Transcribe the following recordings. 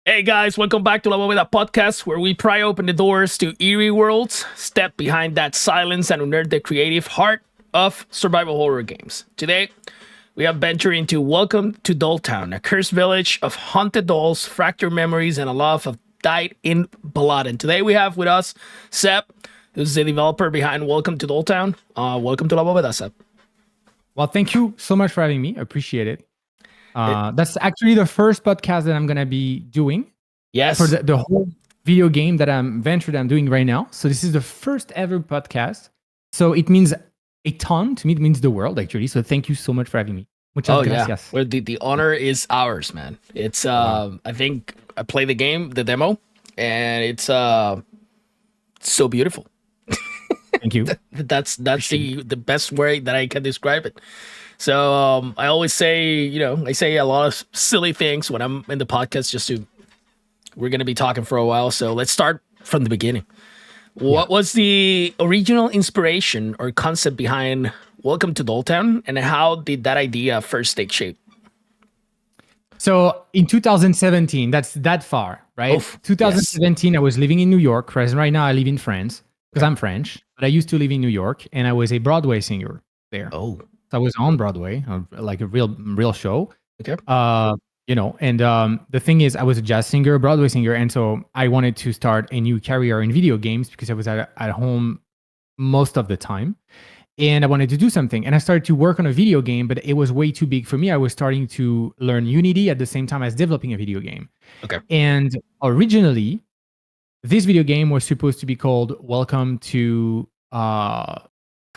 Hey guys, welcome back to La Bóveda Podcast, where we pry open the doors to eerie worlds, step behind that silence, and unearth the creative heart of survival horror games. Today, we have ventured into Welcome to Dolltown, a cursed village of haunted dolls, fractured memories, and a love of dyed-in blood. And today we have with us Seb, who's the developer behind Welcome to Dolltown. Welcome to La Bóveda, Seb. Well, thank you so much for having me. I appreciate it. That's actually the first podcast that I'm going to be doing. Yes. For the whole video game that I'm doing right now. So this is the first ever podcast. So it means a ton. To me, it means the world, actually. So thank you so much for having me. Muchas gracias. Well, the honor is ours, man. It's I think I played the game, the demo, and it's so beautiful. Thank you. That's the best way that I can describe it. So I always say, I say a lot of silly things when I'm in the podcast. We're gonna be talking for a while, so let's start from the beginning. What was the original inspiration or concept behind Welcome to Dolltown, and how did that idea first take shape? So in 2017, that's that far, right? 2017, yes. I was living in New York. Right now, I live in France because I'm French, but I used to live in New York, and I was a Broadway singer there. Oh. So I was on Broadway, like a real show. Okay. And the thing is, I was a jazz singer, Broadway singer, and so I wanted to start a new career in video games because I was at home most of the time, and I wanted to do something. And I started to work on a video game, but it was way too big for me. I was starting to learn Unity at the same time as developing a video game. Okay. And originally, this video game was supposed to be called Welcome to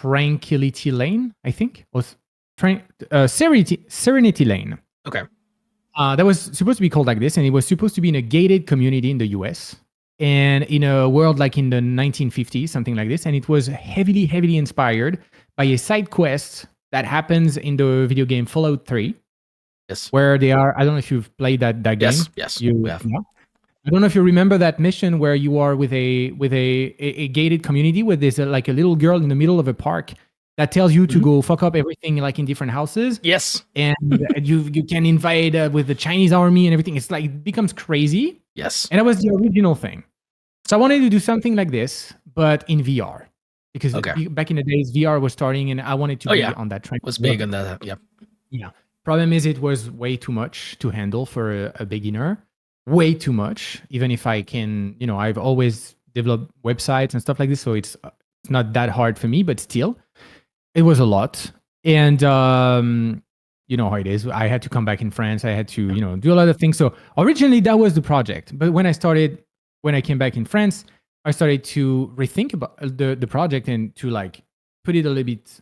Tranquility Lane, I think, was Serenity Lane. Okay. That was supposed to be called like this, and it was supposed to be in a gated community in the US and in a world like in the 1950s, something like this. And it was heavily inspired by a side quest that happens in the video game Fallout 3. Yes. Where they are, I don't know if you've played that game. Yes. You have. Yeah. I don't know if you remember that mission where you are with a gated community where there's like a little girl in the middle of a park that tells you to go fuck up everything like in different houses. Yes. And you can invade with the Chinese army and everything. It's like, it becomes crazy. Yes. And that was the original thing. So I wanted to do something like this, but in VR. Because back in the days, VR was starting and I wanted to be on that train. It was big on that, yeah. Yeah. Problem is it was way too much to handle for a beginner. Way too much, even if I can, I've always developed websites and stuff like this, so it's not that hard for me, but still, it was a lot. And you know how it is. I had to come back in France. I had to, do a lot of things. So originally that was the project. But when I came back in France, I started to rethink about the project and to like put it a little bit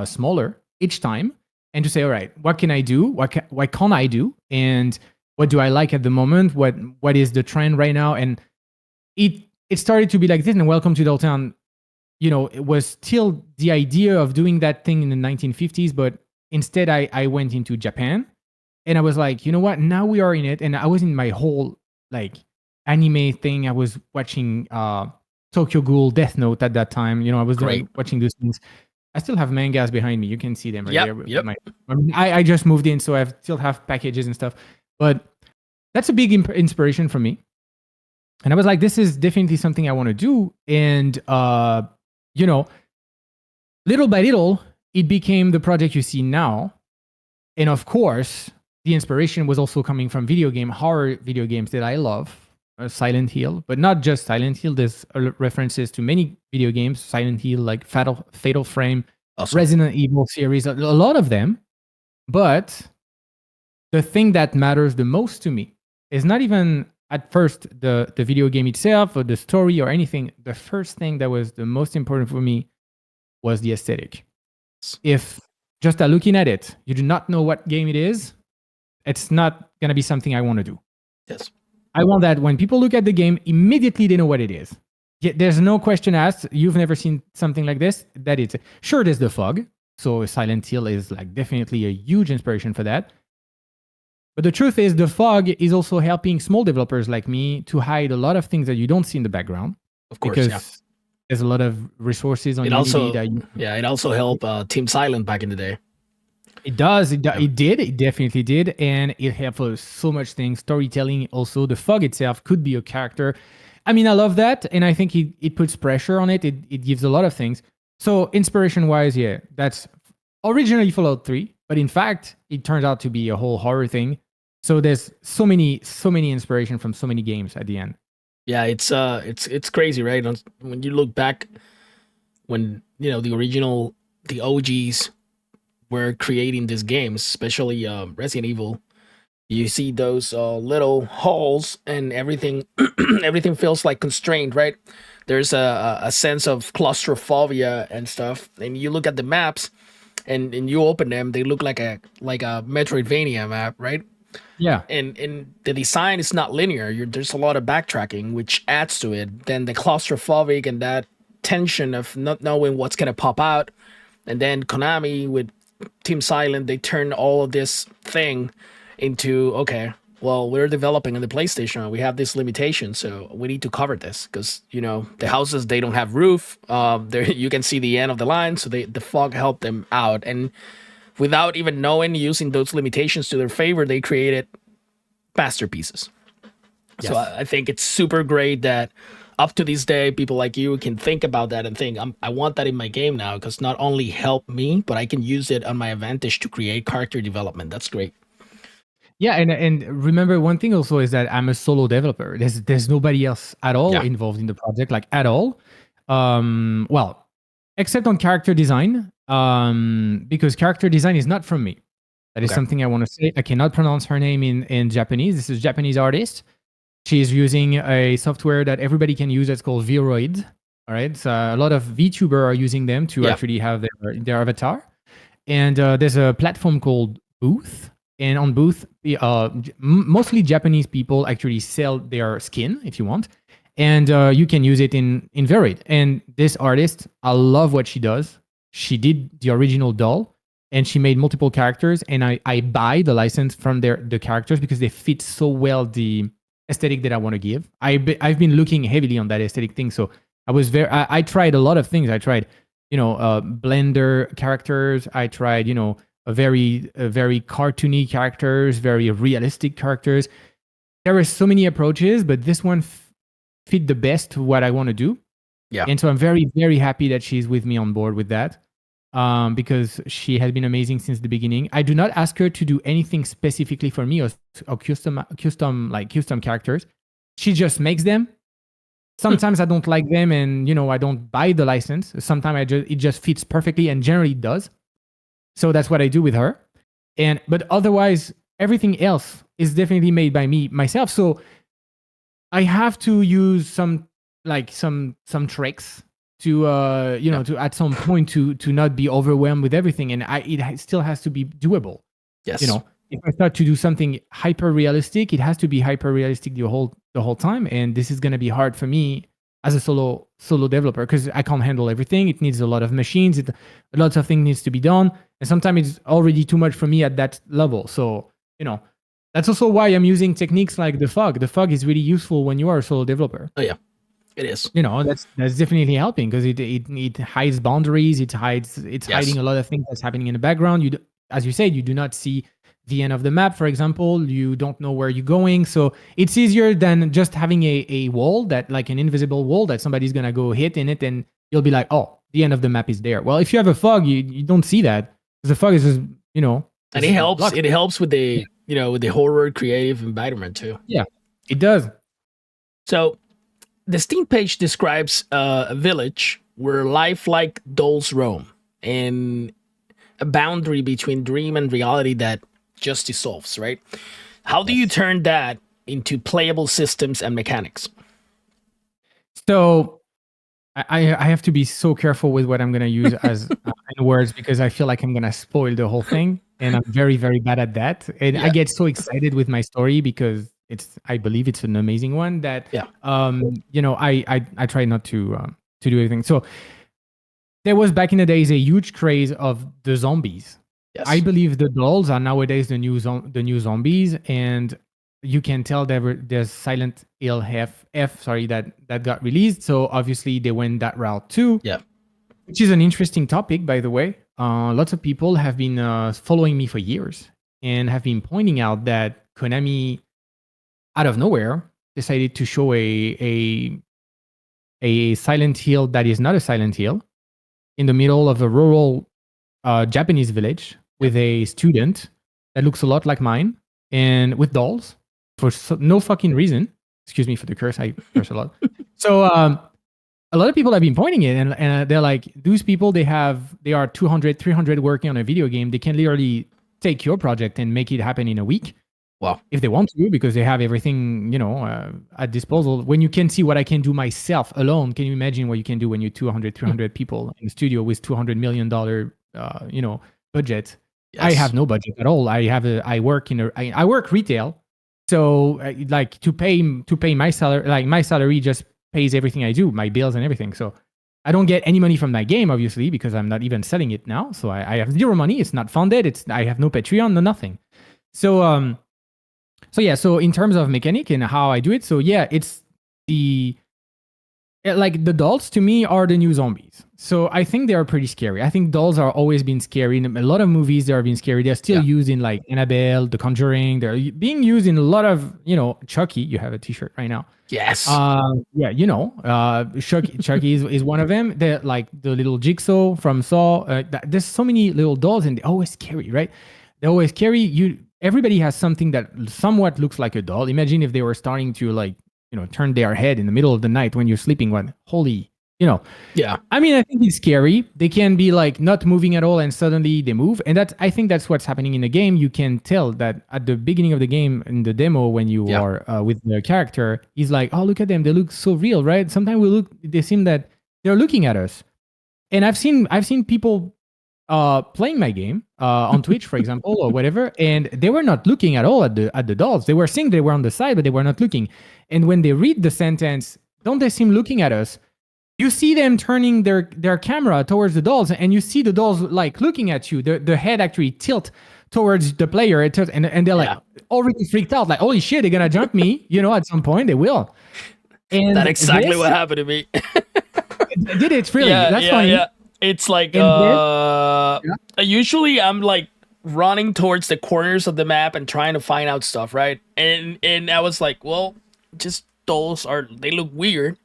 smaller each time and to say, all right, what can I do? What can't I do? And what do I like at the moment? What is the trend right now? And it started to be like this. And Welcome to Dolltown, it was still the idea of doing that thing in the 1950s, but instead I went into Japan, and I was like, you know what? Now we are in it, and I was in my whole like anime thing. I was watching Tokyo Ghoul, Death Note at that time. I was watching those things. I still have mangas behind me. You can see them right there. Yep. I just moved in, so I still have packages and stuff. But that's a big inspiration for me. And I was like, this is definitely something I want to do. And, little by little, it became the project you see now. And of course, the inspiration was also coming from horror video games that I love. Silent Hill, but not just Silent Hill. There's references to many video games. Silent Hill, like Fatal Frame, Resident Evil series, a lot of them. But the thing that matters the most to me is not even at first the video game itself or the story or anything. The first thing that was the most important for me was the aesthetic. If just looking at it, you do not know what game it is, it's not going to be something I want to do. Yes. I want that when people look at the game, immediately they know what it is. There's no question asked. You've never seen something like this. That it's sure there's the fog. So Silent Hill is like definitely a huge inspiration for that. But the truth is, the fog is also helping small developers like me to hide a lot of things that you don't see in the background. Of course, because there's a lot of resources on Unity that it also helped Team Silent back in the day. It does. It did. It definitely did, and it helped us so much things. Storytelling, also the fog itself could be a character. I mean, I love that, and I think it puts pressure on it. It gives a lot of things. So inspiration wise, yeah, that's originally Fallout 3, but in fact, it turns out to be a whole horror thing. So there's so many inspiration from so many games at the end. Yeah, it's crazy, right? When you look back, when the original, the OGs were creating these games, especially Resident Evil, you see those little holes and everything. Everything feels like constrained, right? There's a sense of claustrophobia and stuff. And you look at the maps, and you open them, they look like a Metroidvania map, right? Yeah. And the design is not linear. There's a lot of backtracking, which adds to it. Then the claustrophobic and that tension of not knowing what's gonna pop out. And then Konami with Team Silent, they turn all of this thing into, okay, well, we're developing on the PlayStation and we have this limitation, so we need to cover this because the houses, they don't have roof. There you can see the end of the line, so the fog helped them out, and without even knowing, using those limitations to their favor, they created masterpieces. Yes. So I think it's super great that up to this day, people like you can think about that and think, I want that in my game now, because not only help me, but I can use it on my advantage to create character development. That's great. Yeah, and remember one thing also is that I'm a solo developer. There's nobody else at all Yeah. involved in the project, like at all. Well, except on character design, because character design is not from me. That is Okay. something I want to say. I cannot pronounce her name in Japanese. This is a Japanese artist. She's using a software that everybody can use that's called Vroid. All right, so a lot of VTuber are using them to Yeah. actually have their avatar. And there's a platform called Booth. And on Booth, mostly Japanese people actually sell their skin, if you want. And you can use it in Vroid. And this artist, I love what she does. She did the original doll, and she made multiple characters. And I buy the license from the characters because they fit so well the aesthetic that I want to give. I've been looking heavily on that aesthetic thing. So I tried a lot of things. I tried, Blender characters. I tried, a very cartoony characters, very realistic characters. There were so many approaches, but this one fit the best to what I want to do. Yeah. And so I'm very, very happy that she's with me on board with that, because she has been amazing since the beginning. I do not ask her to do anything specifically for me or custom characters. She just makes them. Sometimes I don't like them, and I don't buy the license. Sometimes it just fits perfectly, and generally it does. So that's what I do with her. But otherwise, everything else is definitely made by me myself. So I have to use some tricks to to at some point to not be overwhelmed with everything, and it still has to be doable. Yes. If I start to do something hyper realistic, it has to be hyper realistic the whole time, and this is going to be hard for me as a solo developer because I can't handle everything. It needs a lot of machines. Lots of things needs to be done, and sometimes it's already too much for me at that level. So that's also why I'm using techniques like the fog. The fog is really useful when you are a solo developer. Oh yeah, it is. That's definitely helping because it hides boundaries. It's hiding a lot of things that's happening in the background. As you said, you do not see the end of the map, for example. You don't know where you're going. So it's easier than just having a wall, that like an invisible wall that somebody's going to go hit in it and you'll be like, oh, the end of the map is there. Well, if you have a fog, you don't see that. The fog is just, and it helps. It helps with the, with the horror creative environment too. Yeah, it does. So the Steam page describes a village where lifelike dolls roam, and a boundary between dream and reality that just dissolves, right? How do you turn that into playable systems and mechanics? So I have to be so careful with what I'm going to use as in words, because I feel like I'm going to spoil the whole thing, and I'm very, very bad at that. And I get so excited with my story because I believe it's an amazing one that I try not to do anything. So there was back in the days a huge craze of the zombies. Yes. I believe the dolls are nowadays the new zombies, and you can tell there's Silent Hill F that got released. So obviously they went that route too. Yeah, which is an interesting topic, by the way. lots of people have been following me for years and have been pointing out that Konami, out of nowhere, decided to show a Silent Hill that is not a Silent Hill in the middle of a rural Japanese village with a student that looks a lot like mine and with dolls for no fucking reason. Excuse me for the curse. I curse a lot. So a lot of people have been pointing it and they're like, those people, they are 200, 300 working on a video game. They can literally take your project and make it happen in a week. Wow. If they want to, because they have everything, at disposal. When you can see what I can do myself alone, can you imagine what you can do when you're 200, 300 people in the studio with $200 million, budget? Yes. I have no budget at all. I work retail. So like to pay my salary, like my salary just pays everything I do, my bills and everything. So I don't get any money from my game, obviously, because I'm not even selling it now. So I have zero money. It's not funded. I have no Patreon, no nothing. So in terms of mechanic and how I do it, it's like the dolls to me are the new zombies. So I think they are pretty scary. I think dolls are always been scary. In a lot of movies, they are being scary. They're still used in like Annabelle, The Conjuring. They're being used in a lot of, Chucky. You have a T-shirt right now. Yes. Chucky is one of them. They're like the little Jigsaw from Saw. There's so many little dolls and they're always scary, right? They always carry. Everybody has something that somewhat looks like a doll. Imagine if they were starting to turn their head in the middle of the night when you're sleeping. Holy, Yeah. I mean, I think it's scary. They can be like not moving at all and suddenly they move. And I think that's what's happening in the game. You can tell that at the beginning of the game in the demo when you are with the character, he's like, oh, look at them. They look so real, right? Sometimes they seem that they're looking at us. And I've seen people playing my game on Twitch, for example, or whatever, and they were not looking at all at the dolls. They were saying they were on the side, but they were not looking. And when they read the sentence, don't they seem looking at us? You see them turning their camera towards the dolls, and you see the dolls like looking at you. The head actually tilt towards the player, and they're like already freaked out, like holy shit, they're gonna jump me. At some point they will. And that's exactly what happened to me. It's really that's funny. Yeah. It's like usually I'm like running towards the corners of the map and trying to find out stuff, right? And I was like, well, just dolls they look weird.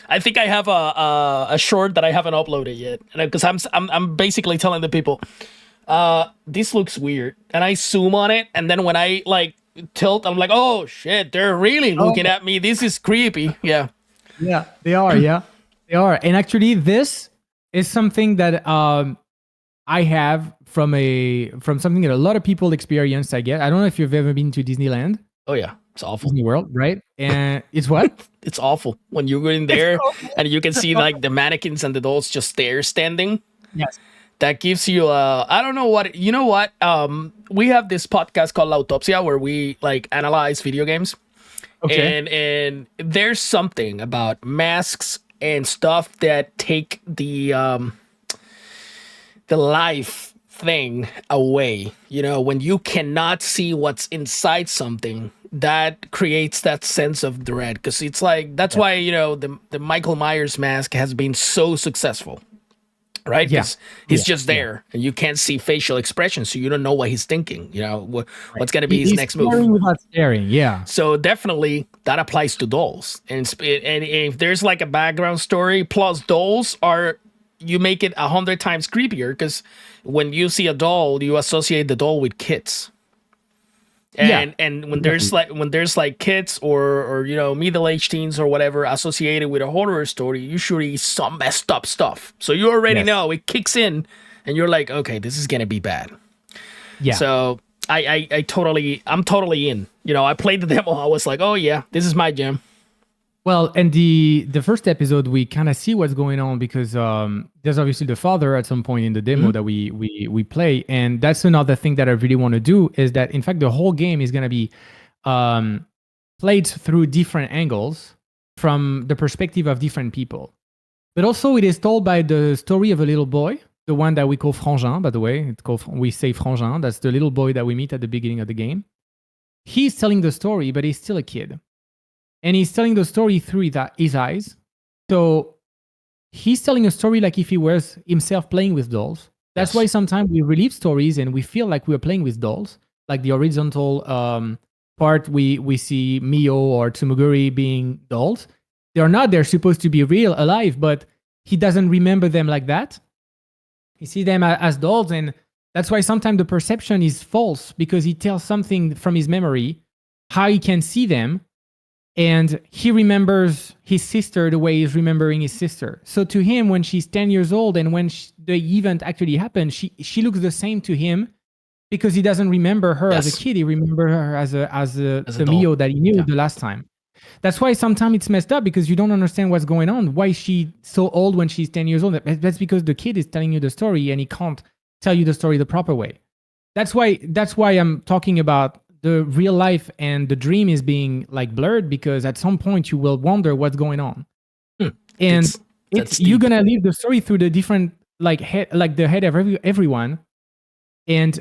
I think I have a short that I haven't uploaded yet, because I'm basically telling the people, this looks weird, and I zoom on it, and then when I like tilt, I'm like, oh shit, they're really looking at me. This is creepy. Yeah, they are. They are. And actually, this is something that I have from something that a lot of people experience. I guess I don't know if you've ever been to Disneyland. Oh yeah, it's awful. Disney World, right? And it's what? It's awful when you go in there and you can see like the mannequins and the dolls just there standing. Yes. That gives you I don't know what, we have this podcast called Autopsia where we like analyze video games. Okay. And there's something about masks and stuff that take the life thing away. When you cannot see what's inside something, that creates that sense of dread, because it's like that's why the Michael Myers mask has been so successful, right? Because he's just there and you can't see facial expressions, so you don't know what he's thinking. What's gonna be his next move without staring. So definitely that applies to dolls, and if there's like a background story plus dolls you make it 100 times creepier, because when you see a doll, you associate the doll with kids. And when there's like kids or middle-aged teens or whatever associated with a horror story, usually some messed up stuff. So you already know it kicks in, and you're like, okay, this is gonna be bad. Yeah. So I'm totally in. I played the demo. I was like, oh yeah, this is my jam. Well, and the first episode, we kind of see what's going on, because there's obviously the father at some point in the demo that we play, and that's another thing that I really want to do, is that in fact the whole game is going to be played through different angles from the perspective of different people. But also it is told by the story of a little boy, the one that we call Frangin, by the way. We say Frangin. That's the little boy that we meet at the beginning of the game. He's telling the story, but he's still a kid. And he's telling the story through his eyes. So he's telling a story like if he was himself playing with dolls. That's why Yes. sometimes we relive stories and we feel like we're playing with dolls. Like the horizontal part, we see Mio or Tsumuguri being dolls. They're not. They're supposed to be real, alive, but he doesn't remember them like that. He sees them as dolls, and that's why sometimes the perception is false because he tells something from his memory, how he can see them, and he remembers his sister the way he's remembering his sister. So to him, when she's 10 years old and when the event actually happened, she looks the same to him because he doesn't remember her as a Yes. kid. He remembers her as As a the doll. Mio that he knew Yeah. the last time. That's why sometimes it's messed up because you don't understand what's going on. Why is she so old when she's 10 years old? That's because the kid is telling you the story and he can't tell you the story the proper way. That's why I'm talking about the real life and the dream is being like blurred because at some point you will wonder what's going on. Hmm. And It's it's that's you're deep. gonna live the story through the different like the head of everyone. And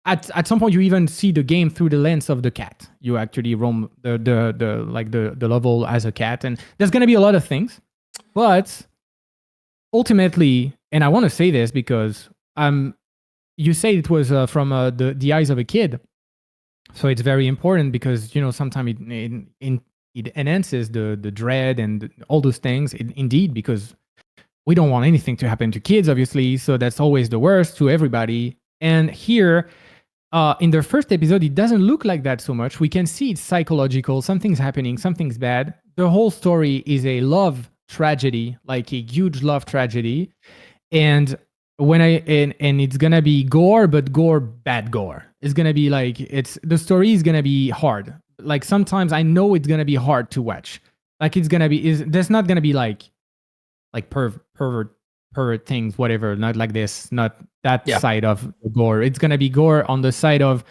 at some point you even see the game through the lens of the cat. You actually roam the level as a cat, and there's gonna be a lot of things. But ultimately, and I want to say this because you say it was from the eyes of a kid, so it's very important because sometimes it enhances the dread and all those things. Indeed, because we don't want anything to happen to kids, obviously. So that's always the worst to everybody. And here, in the first episode, it doesn't look like that so much. We can see it's psychological. Something's happening. Something's bad. The whole story is a love tragedy, like a huge love tragedy. And and it's gonna be gore, but gore bad gore. It's gonna be like the story is gonna be hard. Like sometimes I know it's gonna be hard to watch. Like it's gonna be is there's not gonna be like pervert things, whatever. Not like this. Not that Yeah. side of gore. It's gonna be gore on the side of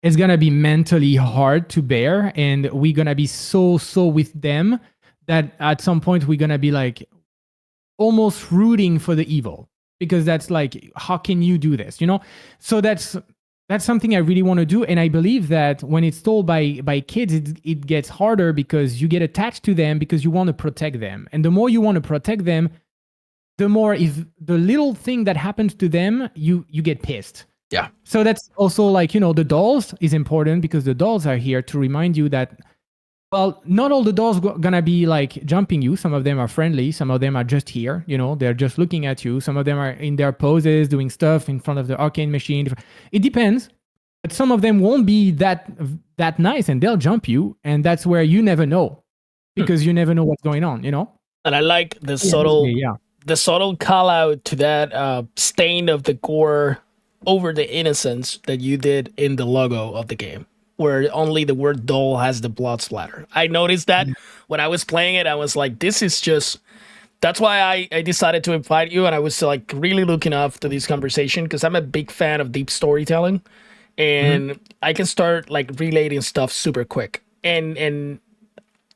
it's gonna be mentally hard to bear, and we're gonna be so with them that at some point we're gonna be like almost rooting for the evil because that's like how can you do this, so that's something I really want to do, and I believe that when it's told by kids it gets harder because you get attached to them because you want to protect them, and the more you want to protect them, the more if the little thing that happens to them you get pissed. Yeah. So that's also like the dolls is important because the dolls are here to remind you that well, not all the dolls gonna be like jumping you. Some of them are friendly. Some of them are just here. They're just looking at you. Some of them are in their poses, doing stuff in front of the arcade machine. It depends. But some of them won't be that nice, and they'll jump you, and that's where you never know Hmm. because you never know what's going on. And I like Yeah, basically, yeah. the subtle call out to that stain of the gore over the innocence that you did in the logo of the game, where only the word doll has the blood splatter. I noticed that when I was playing it, I was like, this is just. That's why I decided to invite you, and I was like really looking up to this conversation because I'm a big fan of deep storytelling, Mhm. and I can start like relating stuff super quick. And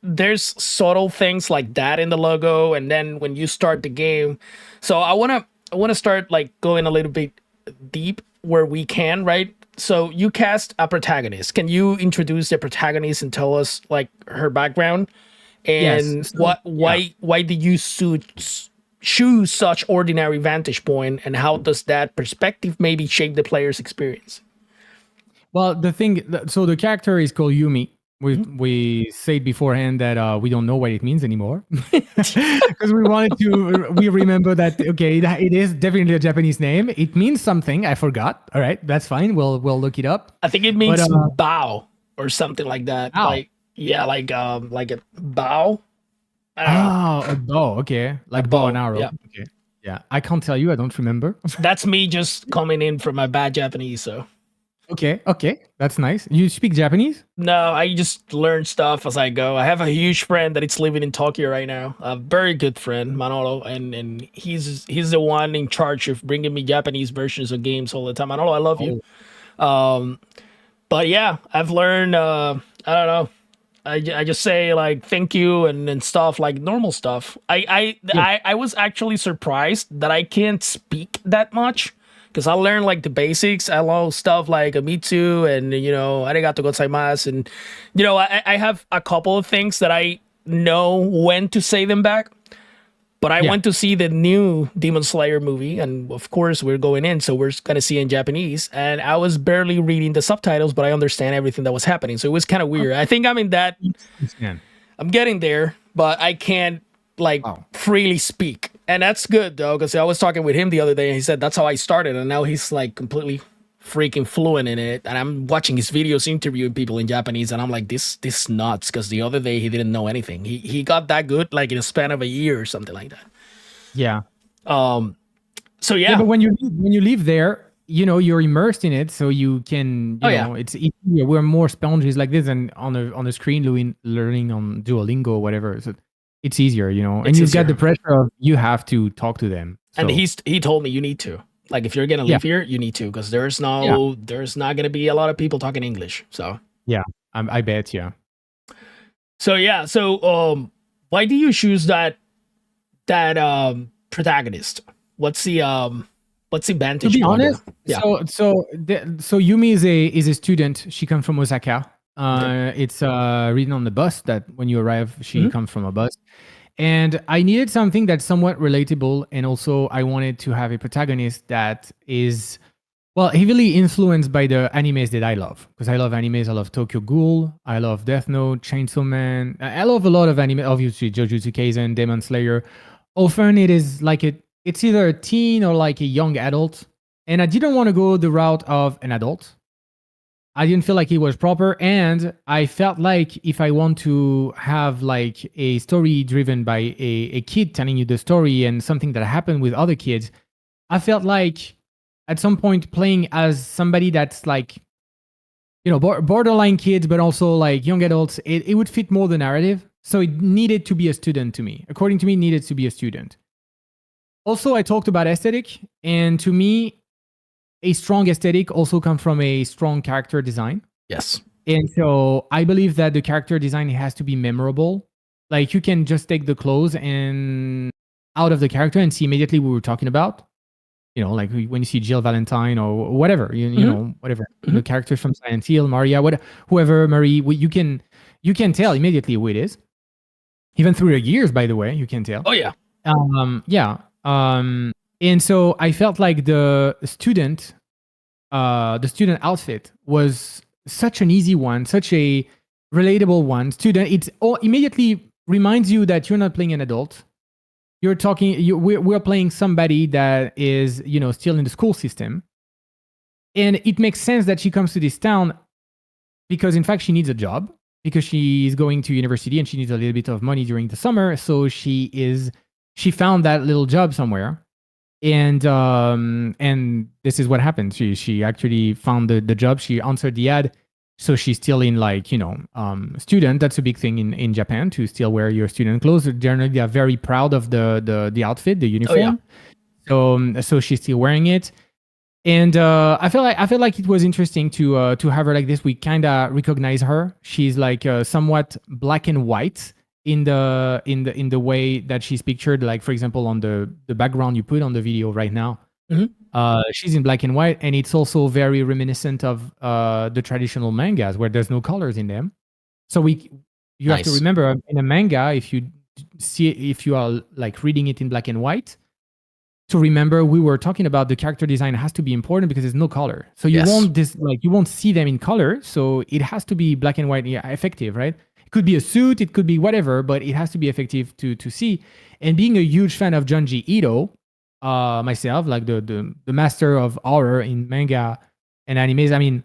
there's subtle things like that in the logo, and then when you start the game, so I wanna start like going a little bit deep where we can, right? So you cast a protagonist. Can you introduce the protagonist and tell us like her background Yes. and So yeah. why did you choose such ordinary vantage point, and how does that perspective maybe shape the player's experience? Well, so the character is called Yumi. We said beforehand that we don't know what it means anymore because we remember that okay, it is definitely a Japanese name. It means something. I forgot. All right, that's fine. We'll look it up. I think it But means bow or something like that. ow. Like yeah, like a bow. I don't know. Oh, a bow. Okay, A like bow and bow. arrow. Yeah. Okay. Yeah, I can't tell you. I don't remember. That's me just coming in from my bad Japanese, so Okay. Okay, that's nice. You speak Japanese? no, I just learn stuff as I go. I have a huge friend that is living in Tokyo right now. A very good friend, Manolo, and he's the one in charge of bringing me Japanese versions of games all the time. Manolo, I love you. Oh. But yeah, I've learned. I don't know. I just say like thank you and stuff like normal stuff. Yeah. I was actually surprised that I can't speak that much because I learned like the basics. I know stuff like me too and arigato gozaimasu and I have a couple of things that I know when to say them back, But I Yeah. went to see the new Demon Slayer movie, and of course we're going in, so we're gonna see it in Japanese. And I was barely reading the subtitles, but I understand everything that was happening. So it was kind of weird. I think I'm in that. Understand. I'm getting there, but I can't like Wow. freely speak, and that's good though, because I was talking with him the other day, and he said that's how I started, and now he's like completely freaking fluent in it. And I'm watching his videos interviewing people in Japanese, and I'm like, this nuts, because the other day he didn't know anything. He got that good like in a span of a year or something like that. Yeah. So Yeah, yeah, but when you live there, you're immersed in it, so you can, oh yeah, it's easier. We're more sponges like this, and on the screen, learning on Duolingo or whatever. So it's easier, and it's you've got easier. the pressure of you have to talk to them. And So he told me you need to, like, if you're gonna yeah, live here, you need to, because yeah, there's not gonna be a lot of people talking English. yeah. I bet, yeah. So yeah, why do you choose that protagonist? What's the To vantage be point? honest, Yeah. so Yumi is a student. She comes from Osaka. Okay. It's written on the bus that when you arrive, she Hmm. comes from a bus. And I needed something that's somewhat relatable, and also I wanted to have a protagonist that is, well, heavily influenced by the animes that I love. Because I love animes. I love Tokyo Ghoul. I love Death Note, Chainsaw Man. I love a lot of anime. Obviously, Jujutsu Kaisen, Demon Slayer. Often it is like it's either a teen or like a young adult. And I didn't want to go the route of an adult. I didn't feel like it was proper, and I felt like if I want to have like a story driven by a kid telling you the story and something that happened with other kids, I felt like at some point playing as somebody that's like, borderline kids, but also like young adults, it would fit more the narrative. So it needed to be a student to me. According to me, it needed to be a student. Also, I talked about aesthetic, and to me, a strong aesthetic also comes from a strong character design. Yes. And so I believe that the character design has to be memorable. Like you can just take the clothes and out of the character and see immediately what we're talking about. Like when you see Jill Valentine or whatever, Hmm. whatever Hmm. the characters from Silent Hill, Maria, whoever, Marie, you can tell immediately who it is. Even through the years, by the way, you can tell. Oh yeah. Yeah. And so I felt like the student outfit was such an easy one, such a relatable one. It immediately reminds you that you're not playing an adult. You're talking. We're playing somebody that is, still in the school system, and it makes sense that she comes to this town because, in fact, she needs a job because she is going to university and she needs a little bit of money during the summer. So she found that little job somewhere, and this is what happened. She actually found the job. She answered the ad, so she's still in like student. That's a big thing in Japan, to still wear your student clothes. Generally, they are very proud of the outfit, the Oh yeah. uniform. So she's still wearing it, and I feel like it was interesting to have her like this. We kind of recognize her. She's like somewhat black and white in the way that she's pictured. Like for example, on the background you put on the video right now, Hmm. she's in black and white, and it's also very reminiscent of the traditional mangas where there's no colors in them. So you have to Nice. remember, in a manga, if you are like reading it in black and white, to remember we were talking about the character design has to be important because there's no color. So Yes. you won't see them in color. So it has to be black and white, yeah, effective, right? It could be a suit, it could be whatever, but it has to be effective to see. And being a huge fan of Junji Ito, myself, like the master of horror in manga and animes, I mean,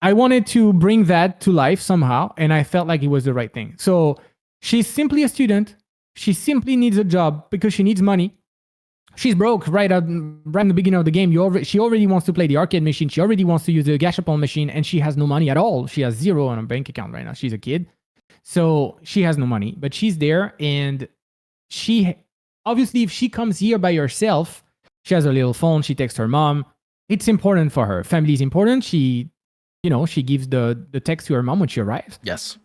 I wanted to bring that to life somehow, and I felt like it was the right thing. So she's simply a student. She simply needs a job because she needs money. She's broke right in the beginning of the game. She already wants to play the arcade machine. She already wants to use the gashapon machine, and she has no money at all. She has zero on her bank account right now. She's a kid, so she has no money. But she's there, and she obviously, if she comes here by herself, she has a little phone. She texts her mom. It's important for her. Family is important. She gives the text to her mom when she arrives. Yes.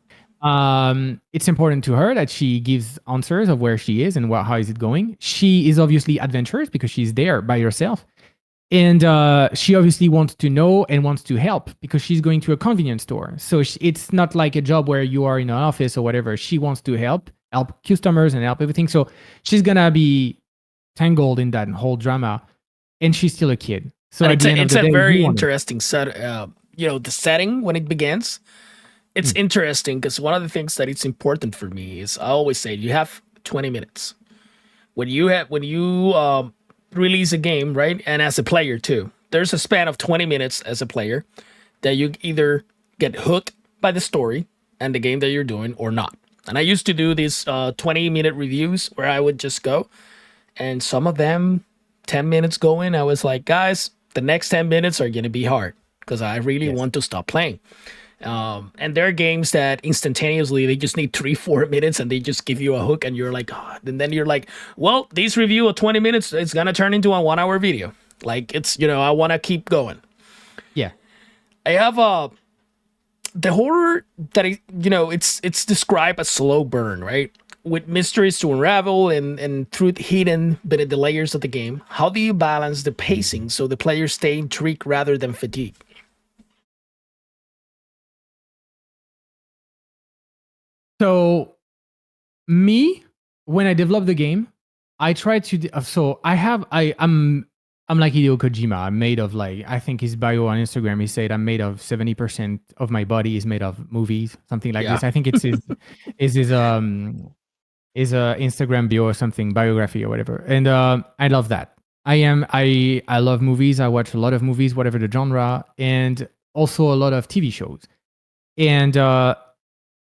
It's important to her that she gives answers of where she is and how is it going. She is obviously adventurous because she's there by herself, and she obviously wants to know and wants to help because she's going to a convenience store. So it's not like a job where you are in an office or whatever. She wants to help help customers and help everything. So she's gonna be tangled in that whole drama, and she's still a kid. So And at the end of it's the a day, you very want it. interesting set. The setting when it begins, it's Mm. interesting because one of the things that it's important for me is I always say you have 20 minutes when you release a game, right? And as a player too, there's a span of 20 minutes as a player that you either get hooked by the story and the game that you're doing or not. And I used to do these 20-minute reviews where I would just go, and some of them 10 minutes going, I was like, guys, the next 10 minutes are going to be hard because I really Yes. want to stop playing. And there are games that instantaneously they just need 3-4 minutes and they just give you a hook and you're like, oh, and then you're like, well, this review of 20 minutes it's gonna turn into a 1 hour video. Like it's I want to keep going. Yeah. I have the horror that it's described as slow burn, right? With mysteries to unravel and truth hidden beneath the layers of the game. How do you balance the pacing so the players stay intrigued rather than fatigued? So me, when I develop the game, I try to. So I have. I'm like Hideo Kojima. I'm made of like, I think his bio on Instagram, he said I'm made of 70% of my body is made of movies, something like Yeah. this. I think it's his is his Instagram bio or something, biography or whatever. And I love that. I love movies. I watch a lot of movies, whatever the genre, and also a lot of TV shows. And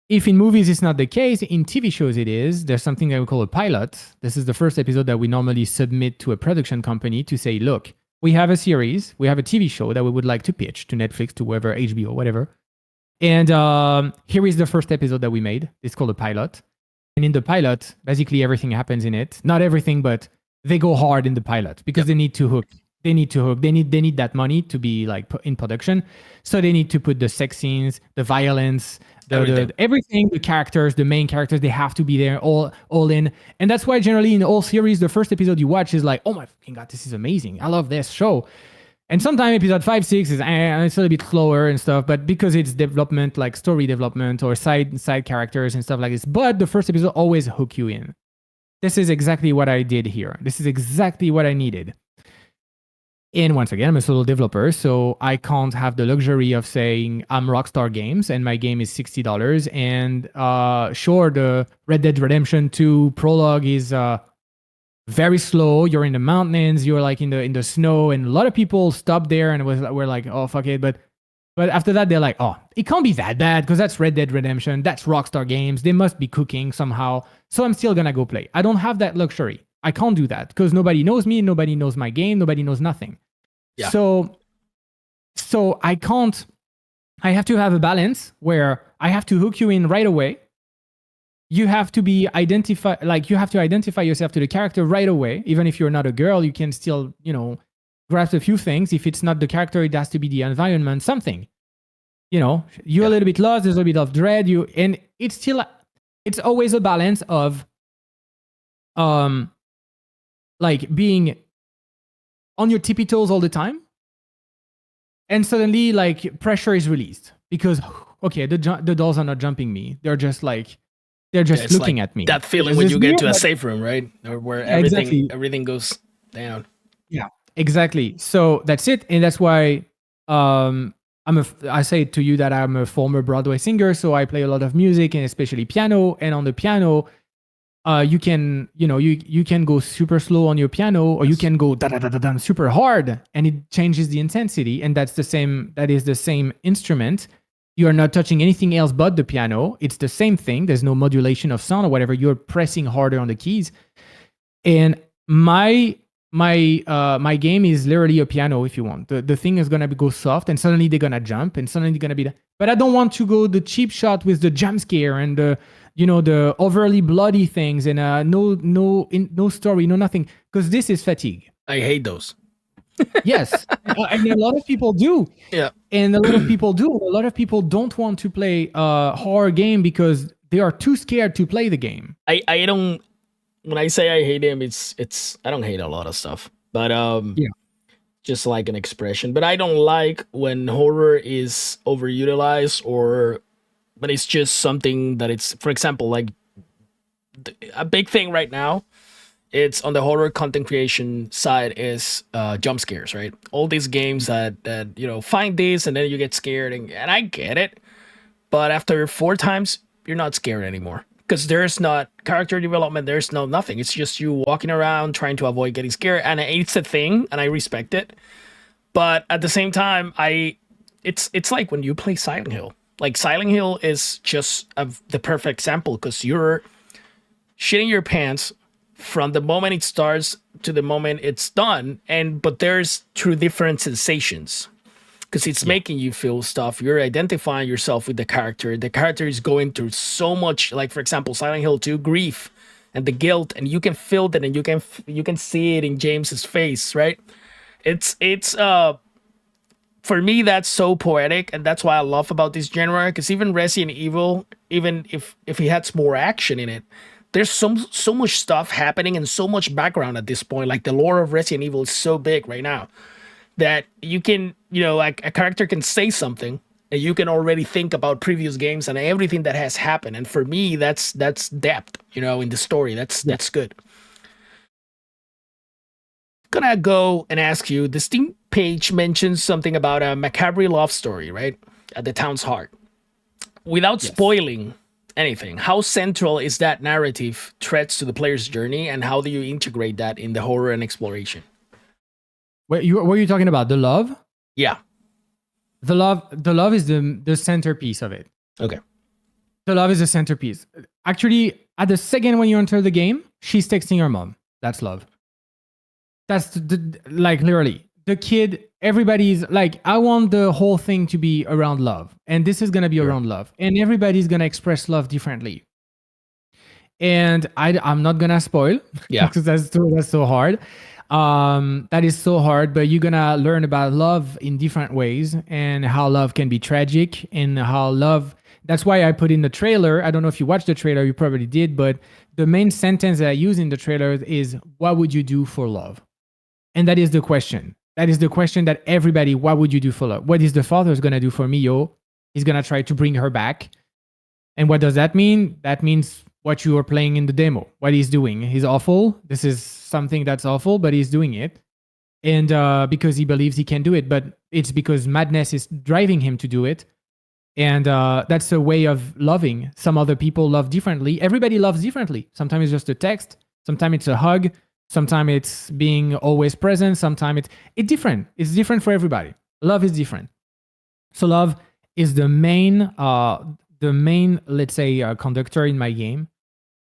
if in movies it's not the case, in TV shows it is. There's something that we call a pilot. This is the first episode that we normally submit to a production company to say, look, we have a series, we have a TV show that we would like to pitch to Netflix, to whoever, HBO, whatever. And here is the first episode that we made. It's called a pilot. And in the pilot, basically everything happens in it. Not everything, but they go hard in the pilot because they need to hook. They need to hook. They need that money to be like in production. So they need to put the sex scenes, the violence, everything, the characters, the main characters, they have to be there all in. And that's why generally in all series, the first episode you watch is like, oh my fucking god, this is amazing. I love this show. And sometimes episode 5, 6 is it's a little bit slower and stuff, but because it's development, like story development or side characters and stuff like this. But the first episode always hook you in. This is exactly what I did here. This is exactly what I needed. And once again, I'm a solo developer, so I can't have the luxury of saying I'm Rockstar Games and my game is $60. And sure, the Red Dead Redemption 2 prologue is very slow. You're in the mountains. You're like in the snow, and a lot of people stop there and we're like, oh fuck it. But after that, they're like, oh, it can't be that bad because that's Red Dead Redemption. That's Rockstar Games. They must be cooking somehow. So I'm still gonna go play. I don't have that luxury. I can't do that because nobody knows me. Nobody knows my game. Nobody knows nothing. Yeah. So I can't. I have to have a balance where I have to hook you in right away. You have to be you have to identify yourself to the character right away. Even if you're not a girl, you can still, grasp a few things. If it's not the character, it has to be the environment, something. You're a little bit lost, there's a bit of dread, and it's always a balance of like being on your tippy toes all the time. And suddenly like pressure is released because okay, the dolls are not jumping me. They're just looking at me. That feeling when you get to a safe room, right? Or where everything goes down. Yeah, exactly. So that's it. And that's why I say to you that I'm a former Broadway singer. So I play a lot of music and especially piano. And on the piano, you can, you can go super slow on your piano or you can go da da da da da super hard and it changes the intensity. And that is the same instrument. You are not touching anything else but the piano. It's the same thing. There's no modulation of sound or whatever. You're pressing harder on the keys. And my game is literally a piano, if you want. The thing is gonna go soft, and suddenly they're gonna jump, and suddenly they're gonna be. But I don't want to go the cheap shot with the jump scare and the overly bloody things and no story, no nothing, because this is fatigue. I hate those. Yes, I mean a lot of people do. Yeah, and a lot of people do. A lot of people don't want to play a horror game because they are too scared to play the game. I don't. When I say I hate him, it's I don't hate a lot of stuff, but just like an expression. But I don't like when horror is overutilized but it's just something that it's, for example, like a big thing right now, it's on the horror content creation side, is jump scares, right? All these games that find this and then you get scared, and I get it, but after 4 times you're not scared anymore because there's not character development, there's no nothing. It's just you walking around trying to avoid getting scared, and it's a thing, and I respect it. But at the same time, it's like when you play Silent Hill. Like Silent Hill is just the perfect example because you're shitting your pants from the moment it starts to the moment it's done, but there's two different sensations because it's making you feel stuff. You're identifying yourself with the character. The character is going through so much, like for example, Silent Hill 2, grief and the guilt, and you can feel that, and you can see it in James's face, right? It's for me, that's so poetic, and that's why I love about this genre. Because even Resident Evil, even if it has more action in it, there's so much stuff happening and so much background at this point. Like the lore of Resident Evil is so big right now that you can, like a character can say something, and you can already think about previous games and everything that has happened. And for me, that's depth, in the story. That's good. Gonna go and ask you, the Steam page mentions something about a macabre love story, right? At the town's heart. Without spoiling anything, how central is that narrative threads to the player's journey, and how do you integrate that in the horror and exploration? What are you talking about? The love? Yeah. The love is the centerpiece of it. Okay. The love is the centerpiece. Actually, at the second when you enter the game, she's texting her mom. That's love. That's like literally the kid. Everybody's like, I want the whole thing to be around love, and this is gonna be around love, and everybody's gonna express love differently. And I'm not gonna spoil, because that's so hard. That is so hard, but you're gonna learn about love in different ways, and how love can be tragic, and how love. That's why I put in the trailer. I don't know if you watched the trailer, you probably did, but the main sentence that I use in the trailer is, "What would you do for love?" And that is the question. That is the question that everybody, what would you do for love? What is the father's going to do for Mio? He's going to try to bring her back. And what does that mean? That means what you are playing in the demo, what he's doing. He's awful. This is something that's awful, but he's doing it. And because he believes he can do it, but it's because madness is driving him to do it. And that's a way of loving. Some other people love differently. Everybody loves differently. Sometimes it's just a text. Sometimes it's a hug. Sometimes it's being always present. Sometimes it's different. It's different for everybody. Love is different. So love is the main, let's say, conductor in my game,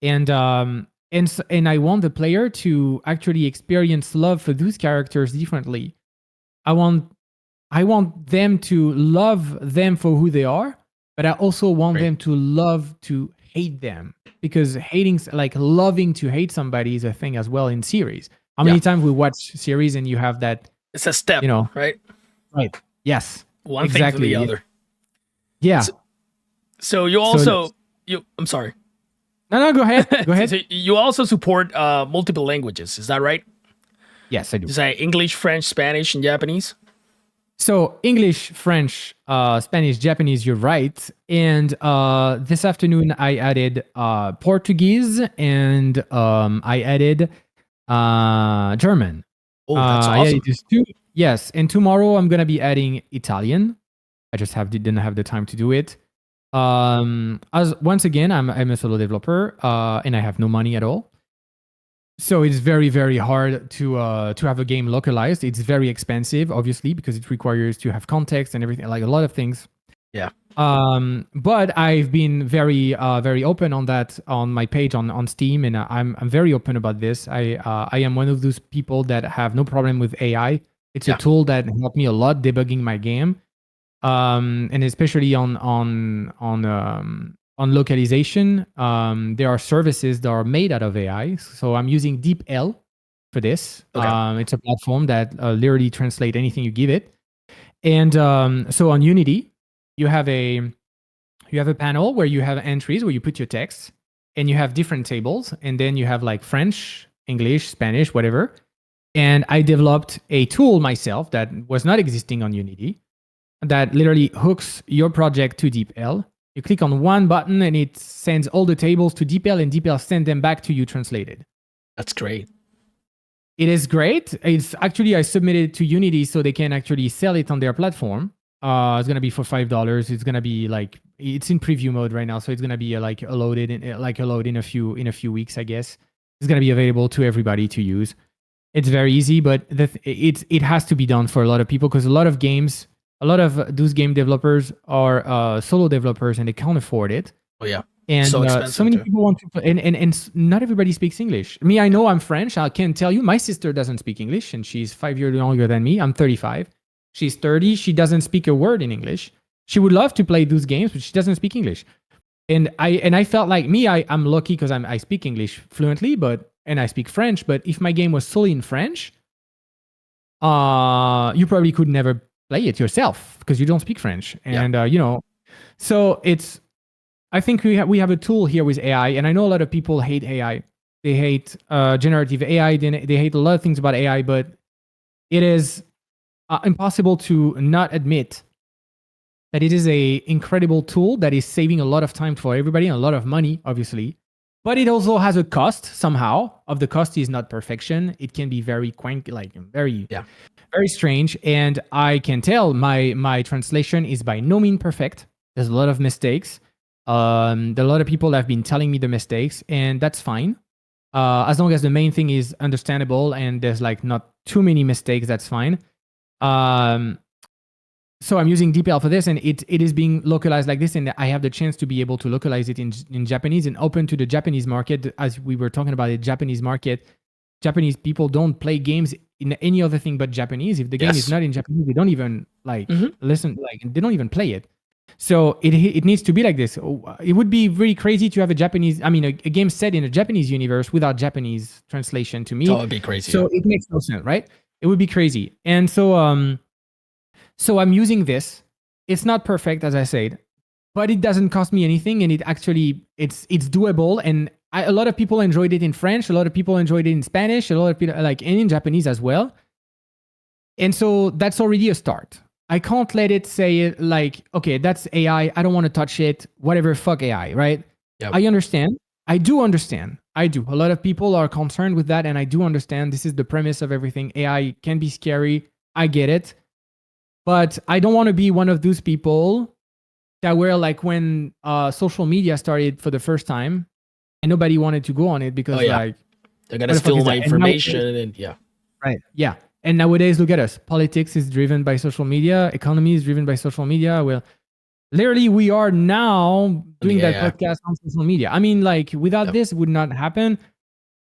and I want the player to actually experience love for those characters differently. I want them to love them for who they are, but I also want them to love to hate them. Because hating, like loving to hate somebody, is a thing as well in series. How many times we watch series and you have that? It's a step, right? Right. Yes. One thing to the other. Yeah. So you also I'm sorry. No, go ahead. Go ahead. So you also support multiple languages, is that right? Yes, I do. You say English, French, Spanish, and Japanese? So English, French, Spanish, Japanese, you're right. And this afternoon I added Portuguese, and I added German. Oh, that's awesome. I added these two. Yes, and tomorrow I'm going to be adding Italian. I just didn't have the time to do it. As once again, I'm a solo developer, and I have no money at all. So it's very, very hard to have a game localized. It's very expensive, obviously, because it requires to have context and everything, like a lot of things. Yeah. But I've been very, very open on that on my page on Steam, and I'm very open about this. I am one of those people that have no problem with AI. It's a tool that helped me a lot debugging my game, and especially on localization. There are services that are made out of AI. So I'm using DeepL for this. It's a platform that literally translates anything you give it. And so on Unity, you have a panel where you have entries where you put your text, and you have different tables, and then you have like French, English, Spanish, whatever. And I developed a tool myself that was not existing on Unity, that literally hooks your project to DeepL. You click on one button and it sends all the tables to DeepL, and DeepL sends them back to you translated. That's great. It is great. It's actually, I submitted it to Unity so they can actually sell it on their platform. It's gonna be for $5. It's gonna be like, it's in preview mode right now, so it's gonna be a load in a few weeks, I guess. It's gonna be available to everybody to use. It's very easy, but it has to be done for a lot of people, because a lot of those game developers are solo developers and they can't afford it. Oh yeah. And So expensive so many too. people want to play, and not everybody speaks English. Me, I know I'm French. I can tell you, my sister doesn't speak English, and she's 5 years younger than me. I'm 35. She's 30. She doesn't speak a word in English. She would love to play those games, but she doesn't speak English. And I felt like I'm lucky because I speak English fluently, and I speak French. But if my game was solely in French, you probably could never play it yourself because you don't speak French. And so it's. I think we have a tool here with AI, and I know a lot of people hate AI. They hate generative AI. They hate a lot of things about AI, but it is impossible to not admit that it is a incredible tool that is saving a lot of time for everybody and a lot of money, obviously. But it also has a cost somehow. Of the cost is not perfection. It can be very very strange. And I can tell my translation is by no means perfect. There's a lot of mistakes. There are a lot of people that have been telling me the mistakes, and that's fine. As long as the main thing is understandable and there's not too many mistakes, that's fine. So I'm using DeepL for this, and it is being localized like this, and I have the chance to be able to localize it in Japanese and open to the Japanese market. As we were talking about, the Japanese market, Japanese people don't play games in any other thing but Japanese. If the game is not in Japanese, they don't even listen, they don't even play it. So it needs to be like this. It would be really crazy to have a game set in a Japanese universe without Japanese translation to me. Oh, it'd be crazy. So it makes no sense, right? It would be crazy. And so I'm using this. It's not perfect, as I said, but it doesn't cost me anything, and it's doable. And a lot of people enjoyed it in French. A lot of people enjoyed it in Spanish. A lot of people and in Japanese as well. And so that's already a start. I can't let it say okay, that's AI. I don't want to touch it. Whatever, fuck AI, right? Yep. I understand. I do understand. I do. A lot of people are concerned with that, and I do understand. This is the premise of everything. AI can be scary. I get it. But I don't want to be one of those people that were when social media started for the first time, and nobody wanted to go on it because they're gonna steal my information and right, yeah. And nowadays, look at us. Politics is driven by social media. Economy is driven by social media. Well, literally, we are now doing that podcast on social media. I mean, without this, it would not happen.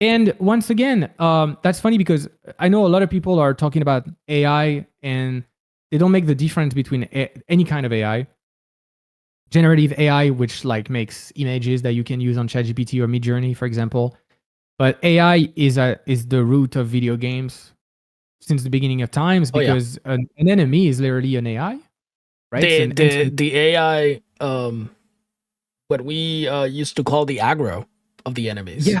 And once again, that's funny because I know a lot of people are talking about AI and they don't make the difference between any kind of AI. Generative AI, which makes images that you can use on ChatGPT or Midjourney, for example. But AI is the root of video games since the beginning of times, because an enemy is literally an AI, right? The AI, what we used to call the aggro of the enemies. Yeah,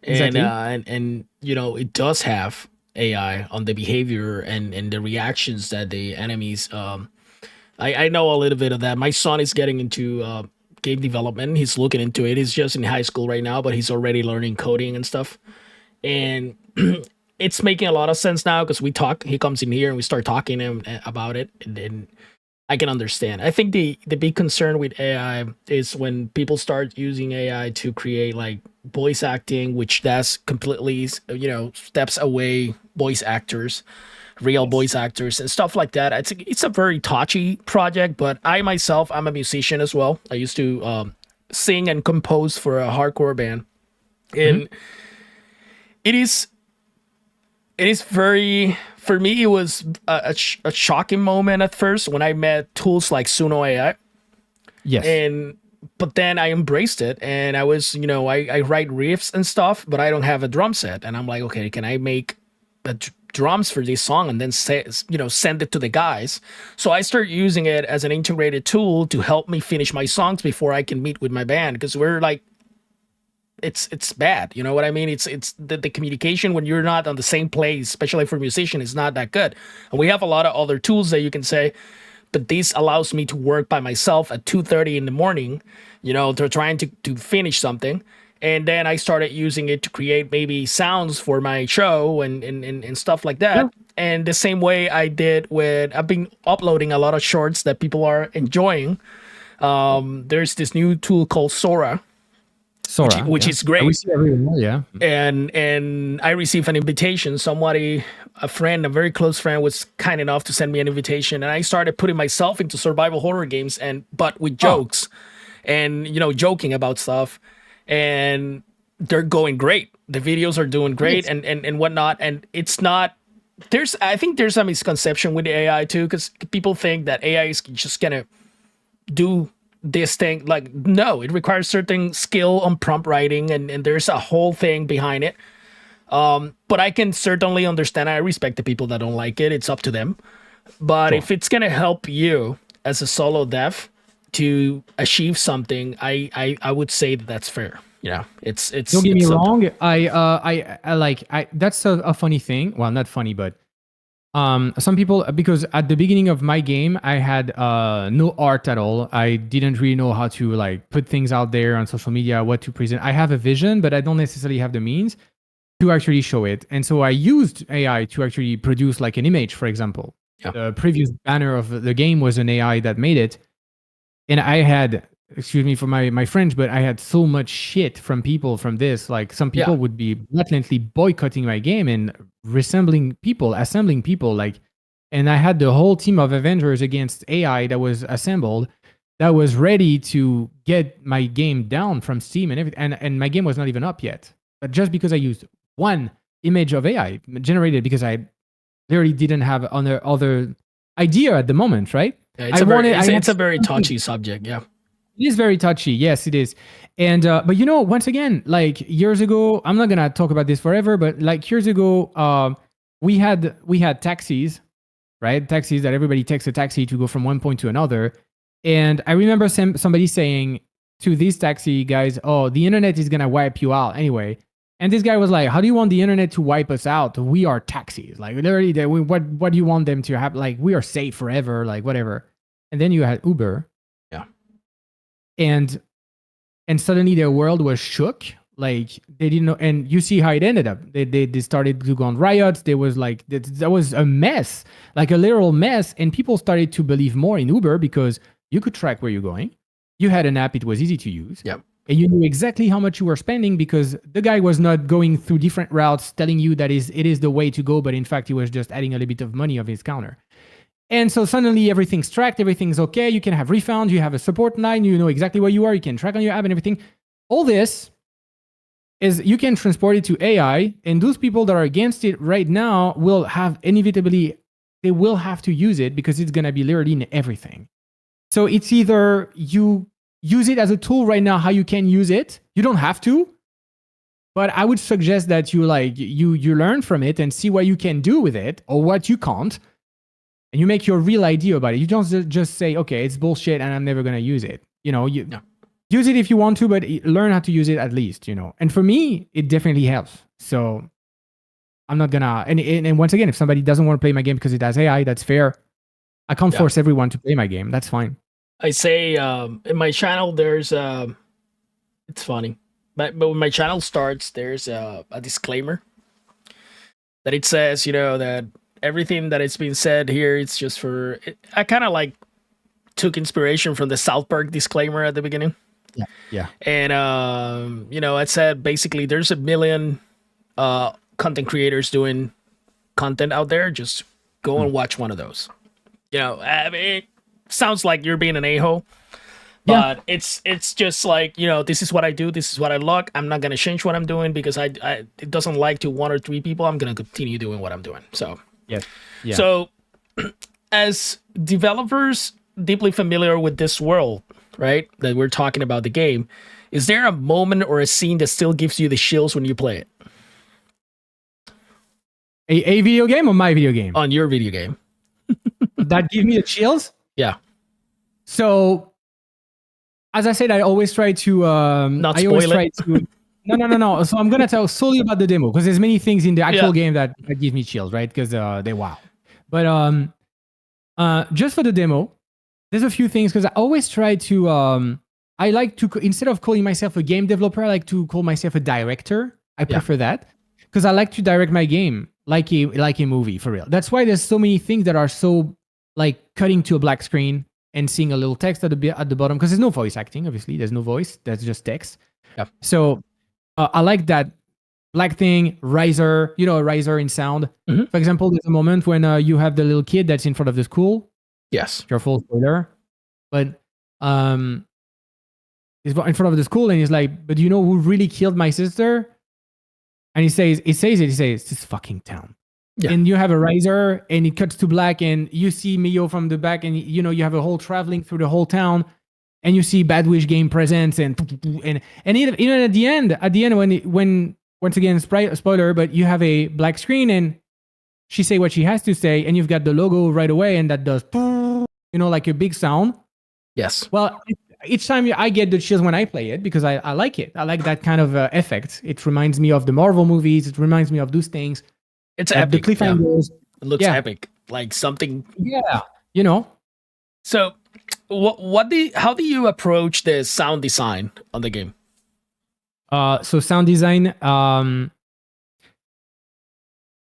exactly. And it does have AI on the behavior and the reactions that the enemies. I know a little bit of that. My son is getting into game development. He's looking into it. He's just in high school right now, but he's already learning coding and stuff. And it's making a lot of sense now because we talk. He comes in here and we start talking to him about it, and then I can understand. I think the big concern with AI is when people start using AI to create voice acting, which that's completely steps away voice actors, real voice actors and stuff like that. It's a very touchy project, but I myself, I'm a musician as well. I used to sing and compose for a hardcore band, and it is very, for me, it was a shocking moment at first when I met tools like Suno AI. Yes. But then I embraced it, and I was, I write riffs and stuff, but I don't have a drum set. And I'm like, okay, can I make the drums for this song and then send it to the guys? So I start using it as an integrated tool to help me finish my songs before I can meet with my band, because we're it's bad, you know what I mean? It's the communication when you're not on the same place, especially for musicians, is not that good. And we have a lot of other tools that you can say, but this allows me to work by myself at 2:30 in the morning, they're trying to finish something. And then I started using it to create maybe sounds for my show and stuff like that. Yeah. And the same way I did I've been uploading a lot of shorts that people are enjoying. There's this new tool called Sora, Sora, which is great. We see everyone, yeah. And I received an invitation. A friend, a very close friend, was kind enough to send me an invitation, and I started putting myself into survival horror games, but with jokes, and joking about stuff, and they're going great. The videos are doing great, and whatnot. And it's not. I think there's a misconception with the AI too, because people think that AI is just gonna do this thing. Like, no, it requires certain skill on prompt writing, and there's a whole thing behind it. But I can certainly understand. I respect the people that don't like it. It's up to them. But if it's gonna help you as a solo dev to achieve something, I would say that's fair. It's. Don't get me wrong. I that's a funny thing. Well, not funny, but some people, because at the beginning of my game, I had no art at all. I didn't really know how to like put things out there on social media, what to present. I have a vision, but I don't necessarily have the means to actually show it. And so I used AI to actually produce like an image, for example. Yeah. The previous banner of the game was an AI that made it. And I had, excuse me for my French, but I had so much shit from people from this. Like some people would be blatantly boycotting my game and assembling people. Like, and I had the whole team of Avengers against AI that was assembled, that was ready to get my game down from Steam and everything. And my game was not even up yet. But just because I used one image of AI generated, because I literally didn't have other idea at the moment, right? Yeah, it's a very touchy subject. Yeah. It is very touchy. Yes, it is. And but once again, like years ago, I'm not gonna talk about this forever, but like years ago, we had taxis, right? Taxis that everybody takes a taxi to go from one point to another. And I remember somebody saying to these taxi guys, "Oh, the internet is gonna wipe you out anyway." And this guy was like, "How do you want the internet to wipe us out? We are taxis. Like literally, what do you want them to have? Like we are safe forever. Like whatever." And then you had Uber. And suddenly their world was shook. Like they didn't know, and you see how it ended up. They started to go on riots. There was like that was a mess, like a literal mess. And people started to believe more in Uber because you could track where you're going. You had an app; it was easy to use. Yep. And you knew exactly how much you were spending because the guy was not going through different routes, telling you that it is the way to go, but in fact he was just adding a little bit of money of his counter. And so suddenly everything's tracked, everything's okay. You can have refunds, you have a support line, you know exactly where you are, you can track on your app and everything. All this is you can transport it to AI, and those people that are against it right now will have they will have to use it because it's gonna be literally in everything. So it's either you use it as a tool right now, how you can use it. You don't have to, but I would suggest that you learn from it and see what you can do with it or what you can't. And you make your real idea about it. You don't just say, okay, it's bullshit and I'm never going to use it. Use it if you want to, but learn how to use it at least, And for me, it definitely helps. So I'm not going to... And once again, if somebody doesn't want to play my game because it has AI, that's fair. I can't force everyone to play my game. That's fine. I say in my channel, there's... it's funny. But when my channel starts, there's a disclaimer that it says, that everything that is being said here, it's just for... I kind of like took inspiration from the South Park disclaimer at the beginning. Yeah. And, it said basically there's a million content creators doing content out there. Just go and watch one of those. I mean, it sounds like you're being an a-hole. But it's just like, this is what I do. This is what I like. I'm not going to change what I'm doing because it doesn't like to one or three people. I'm going to continue doing what I'm doing. So... Yes. Yeah. So, as developers deeply familiar with this world, right, that we're talking about the game, is there a moment or a scene that still gives you the chills when you play it? A video game or my video game? On your video game. That give me the chills? Yeah. So, as I said, I always try to... Not spoil it. No. So I'm going to tell solely about the demo because there's many things in the actual game that give me chills, right? Because they wow. But just for the demo, there's a few things because I always try to. I like to instead of calling myself a game developer, I like to call myself a director. I Yeah. prefer that because I like to direct my game like a movie for real. That's why there's so many things that are so like cutting to a black screen and seeing a little text at the bottom because there's no voice acting. Obviously, there's no voice. That's just text. Yeah. So I like that black thing, riser. You know, a riser in sound. Mhm. For example, there's a moment when you have the little kid that's in front of the school. Yes. Careful, spoiler. But he's in front of the school and he's like, "But do you know who really killed my sister?" And he says, "This fucking town." Yeah. And you have a riser and it cuts to black and you see Mio from the back and you know you have a whole traveling through the whole town and you see Bad Wish Game presents and even at the end when once again spoiler, but you have a black screen and she say what she has to say and you've got the logo right away and that does like a big sound. Yes. Well, each time I get the chills when I play it because I like it. I like that kind of effect. It reminds me of the Marvel movies. It reminds me of those things. It's The epic. Yeah. cliffhangers. It looks Yeah. epic. Like something. Yeah, you know. So, how do you approach the sound design on the game? So sound design.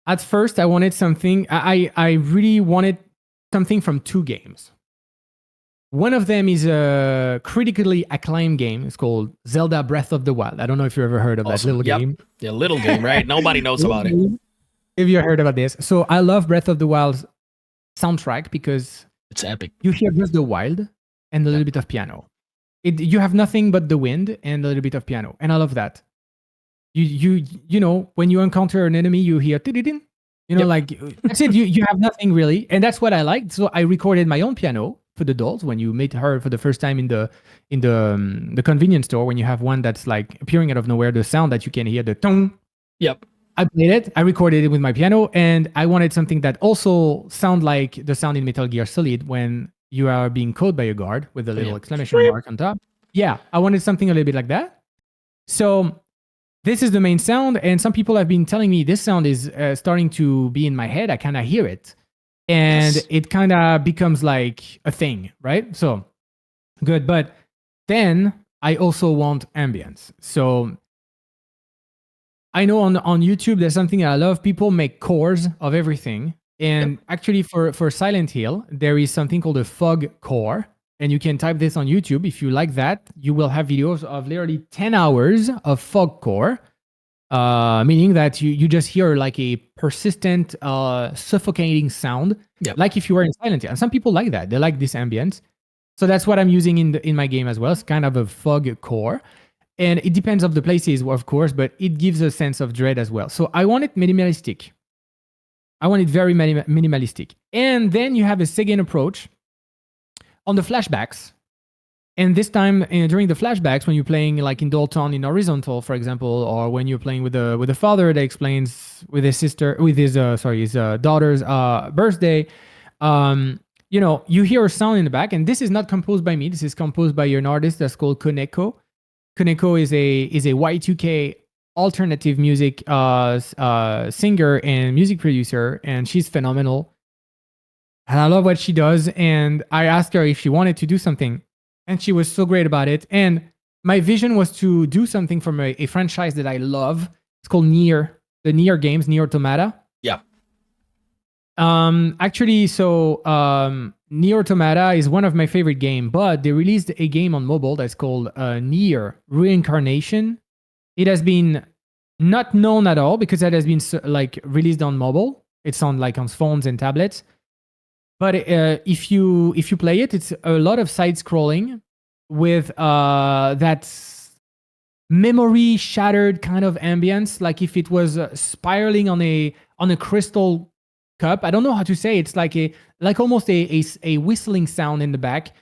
At first, I wanted something. I really wanted something from two games. One of them is a critically acclaimed game. It's called Zelda Breath of the Wild. I don't know if you ever heard of that Awesome. little Yep. game. The little game, right? Nobody knows about it. If you heard about this. So I love Breath of the Wild's soundtrack because It's epic. you hear just the wild and a little bit of piano. You have nothing but the wind and a little bit of piano. And I love that. You know, when you encounter an enemy, you hear tididin. You know, Yep. like that's it. You have nothing really. And that's what I liked. So I recorded my own piano for the dolls when you meet her for the first time in the convenience store when you have one that's like appearing out of nowhere, the sound that you can hear, the tong. Yep. I played it. I recorded it with my piano, and I wanted something that also sound like the sound in Metal Gear Solid when you are being caught by a guard with a little Yeah. exclamation mark on top. Yeah, I wanted something a little bit like that. So this is the main sound, and some people have been telling me this sound is starting to be in my head. I kind of hear it, and Yes. it kind of becomes like a thing, right? So good, but then I also want ambience. So I know on YouTube there's something I love. People make cores of everything, and actually for Silent Hill there is something called a fog core, and you can type this on YouTube. If you like that, you will have videos of literally 10 hours of fog core, meaning that you just hear like a persistent, suffocating sound, Yep. like if you were in Silent Hill. And some people like that; they like this ambience. So that's what I'm using in my game as well. It's kind of a fog core. And it depends on the places, of course, but it gives a sense of dread as well. So I want it minimalistic. I want it very minimalistic. And then you have a second approach on the flashbacks. And this time, during the flashbacks, when you're playing like in Dolltown in horizontal, for example, or when you're playing with the father that explains with his sister, with his daughter's birthday, you know, you hear a sound in the back, and this is not composed by me. This is composed by an artist that's called Koneko. Koneko is a Y2K alternative music singer and music producer, and she's phenomenal. And I love what she does. And I asked her if she wanted to do something, and she was so great about it. And my vision was to do something from a franchise that I love. It's called Nier, the Nier games, Nier Automata. Yeah. Actually, so Nier Automata is one of my favorite games, but they released a game on mobile that's called Nier Reincarnation. It has been not known at all because it has been like released on mobile. It's on like on phones and tablets. But if you play it, it's a lot of side scrolling with that memory shattered kind of ambience, like if it was spiraling on a crystal cup. I don't know how to say. It's like almost a whistling sound in the back,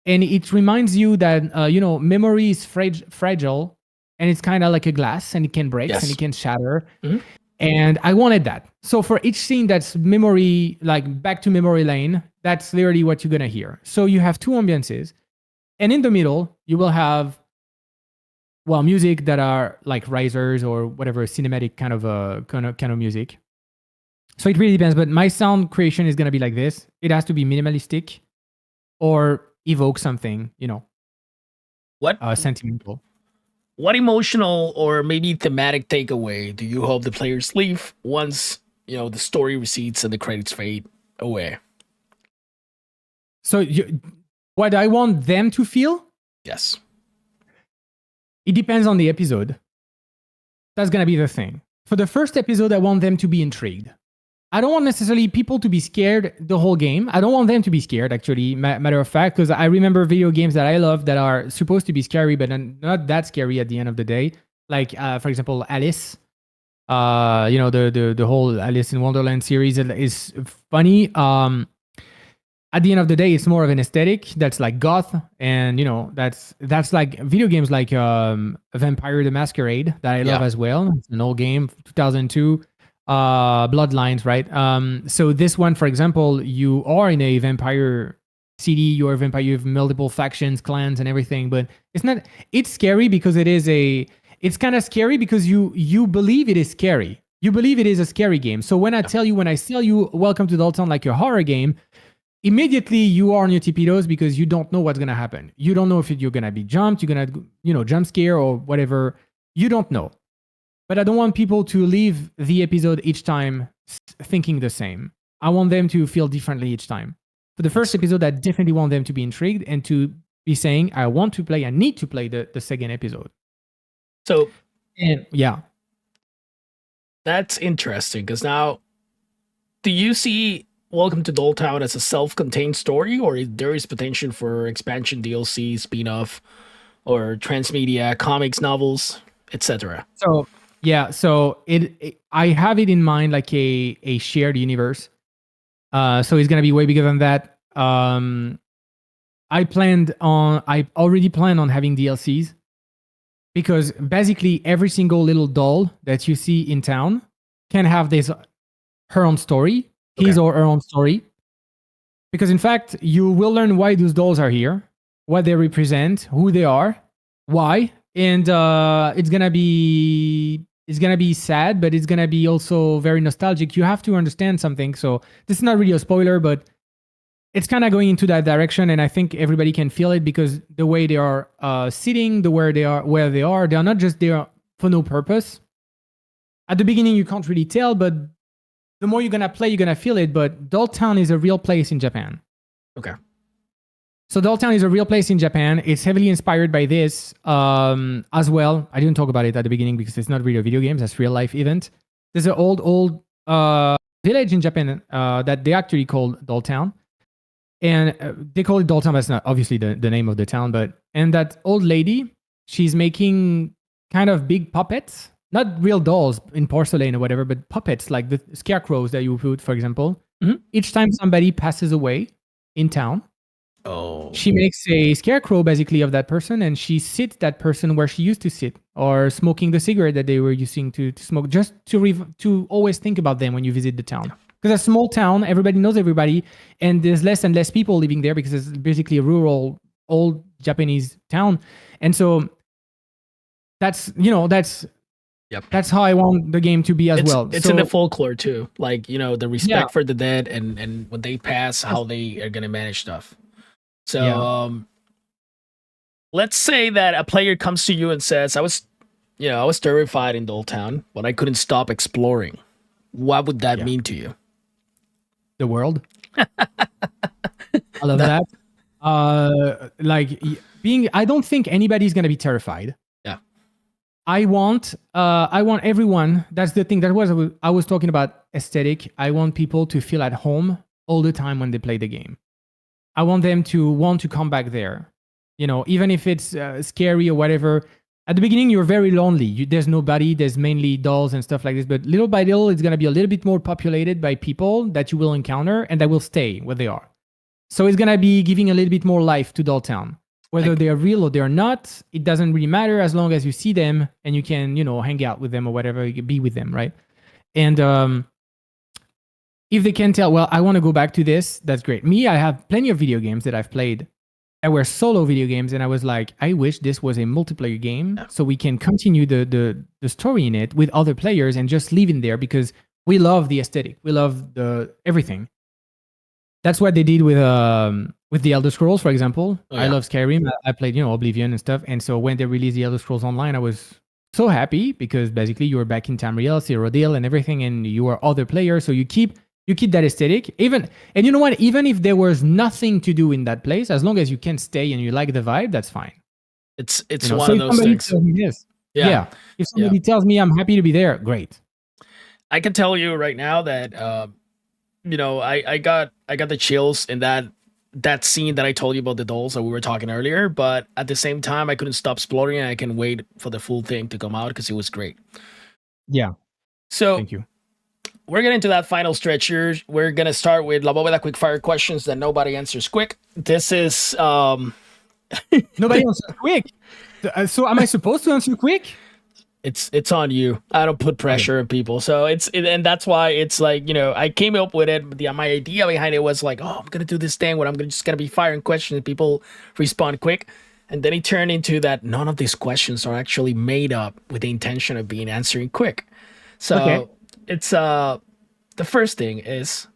and it reminds you that you know, memory is fragile, and it's kind of like a glass, and it can break, Yes. and it can shatter. Mhm. And I wanted that. So for each scene that's memory, like back to memory lane, that's literally what you're gonna hear. So you have two ambiances, and in the middle you will have, well, music that are like risers or whatever cinematic kind of music. So it really depends, but my sound creation is gonna be like this. It has to be minimalistic, or evoke something, What sentimental. what emotional or maybe thematic takeaway do you hope the players leave once the story recedes and the credits fade away? So what I want them to feel, Yes. it depends on the episode. That's gonna be the thing. For the first episode, I want them to be intrigued. I don't want necessarily people to be scared the whole game. I don't want them to be scared, actually, matter of fact, because I remember video games that I love that are supposed to be scary, but not that scary at the end of the day. Like, for example, Alice. The whole Alice in Wonderland series is funny. At the end of the day, it's more of an aesthetic that's like goth, and that's like video games like Vampire the Masquerade that I love as well. It's an old game, 2002. Bloodlines, right? So this one, for example, you are in a vampire city. You're a vampire. You have multiple factions, clans, and everything. But it's not. It's scary because it's kind of scary because you believe it is scary. You believe it is a scary game. So when I sell you Welcome to Dolltown like a horror game, immediately you are on your tipitos because you don't know what's gonna happen. You don't know if you're gonna be jumped, you're gonna jump scare or whatever. You don't know. But I don't want people to leave the episode each time thinking the same. I want them to feel differently each time. For the first episode, I definitely want them to be intrigued and to be saying, I need to play the second episode. So, and yeah. That's interesting because now, do you see Welcome to Dolltown as a self-contained story, or there is potential for expansion, DLC, spin-off, or transmedia, comics, novels, etc.? So yeah, so I have it in mind like a shared universe. So it's gonna be way bigger than that. I already planned on having DLCs because basically every single little doll that you see in town can have her own story, his or her own story. Because in fact, you will learn why those dolls are here, what they represent, who they are, why, and it's gonna be sad, but it's gonna be also very nostalgic. You have to understand something. So this is not really a spoiler, but it's kind of going into that direction, and I think everybody can feel it because the way they are sitting, where they are, they are not just there for no purpose. At the beginning, you can't really tell, but the more you're gonna play, you're gonna feel it. But Dolltown is a real place in Japan. Okay. So Dolltown is a real place in Japan. It's heavily inspired by this as well. I didn't talk about it at the beginning because it's not really a video game. That's real life event. There's an old village in Japan that they actually called Dolltown. And they call it Dolltown, but that's not obviously the name of the town. And that old lady, she's making kind of big puppets. Not real dolls in porcelain or whatever, but puppets like the scarecrows that you put, for example. Mm-hmm. Each time somebody passes away in town, she makes a scarecrow basically of that person, and she sits that person where she used to sit, or smoking the cigarette that they were using to smoke, just to always think about them when you visit the town. Because a small town, everybody knows everybody, and there's less and less people living there because it's basically a rural, old Japanese town. And so that's how I want the game to be as well. It's in the folklore too, like the respect for the dead and when they pass, how they are gonna manage stuff. So let's say that a player comes to you and says, I was terrified in Dolltown, but I couldn't stop exploring. What would that mean to you? The world. I love that. I don't think anybody's gonna be terrified. Yeah. I want everyone. That's the thing. That was I was talking about aesthetic. I want people to feel at home all the time when they play the game. I want them to want to come back there. Even if it's scary or whatever. At the beginning, you're very lonely. There's nobody. There's mainly dolls and stuff like this. But little by little, it's going to be a little bit more populated by people that you will encounter and that will stay where they are. So it's going to be giving a little bit more life to Dolltown. Whether they are real or they're not, it doesn't really matter as long as you see them and you can, hang out with them or whatever, you can be with them, right? And if they can tell, well, I want to go back to this, that's great. Me, I have plenty of video games that I've played that were solo video games, and I was like, I wish this was a multiplayer game so we can continue the story in it with other players and just live in there because we love the aesthetic, we love the everything. That's what they did with the Elder Scrolls, for example. Oh, I yeah. love Skyrim. I played, Oblivion and stuff. And so when they released the Elder Scrolls Online, I was so happy because basically you were back in Tamriel, Cyrodiil, and everything, and you are other players. So you keep that aesthetic. And you know what? Even if there was nothing to do in that place, as long as you can stay and you like the vibe, that's fine. It's So one of if those somebody things. tells me this, Yeah. if somebody tells me I'm happy to be there, great. I can tell you right now that I got the chills in that scene that I told you about the dolls that we were talking earlier, but at the same time I couldn't stop exploring and I can wait for the full thing to come out because it was great. Yeah. So Thank you. we're getting to that final stretch here. We're gonna start with La Bóveda quickfire questions that nobody answers quick. This is Nobody answers quick. So am I supposed to answer quick? it's on you. I don't put pressure on people, so and that's why it's like I came up with it. My idea behind it was like, oh, I'm gonna do this thing where I'm just gonna be firing questions and people respond quick, and then it turned into that none of these questions are actually made up with the intention of being answering quick. So Okay. it's the first thing is,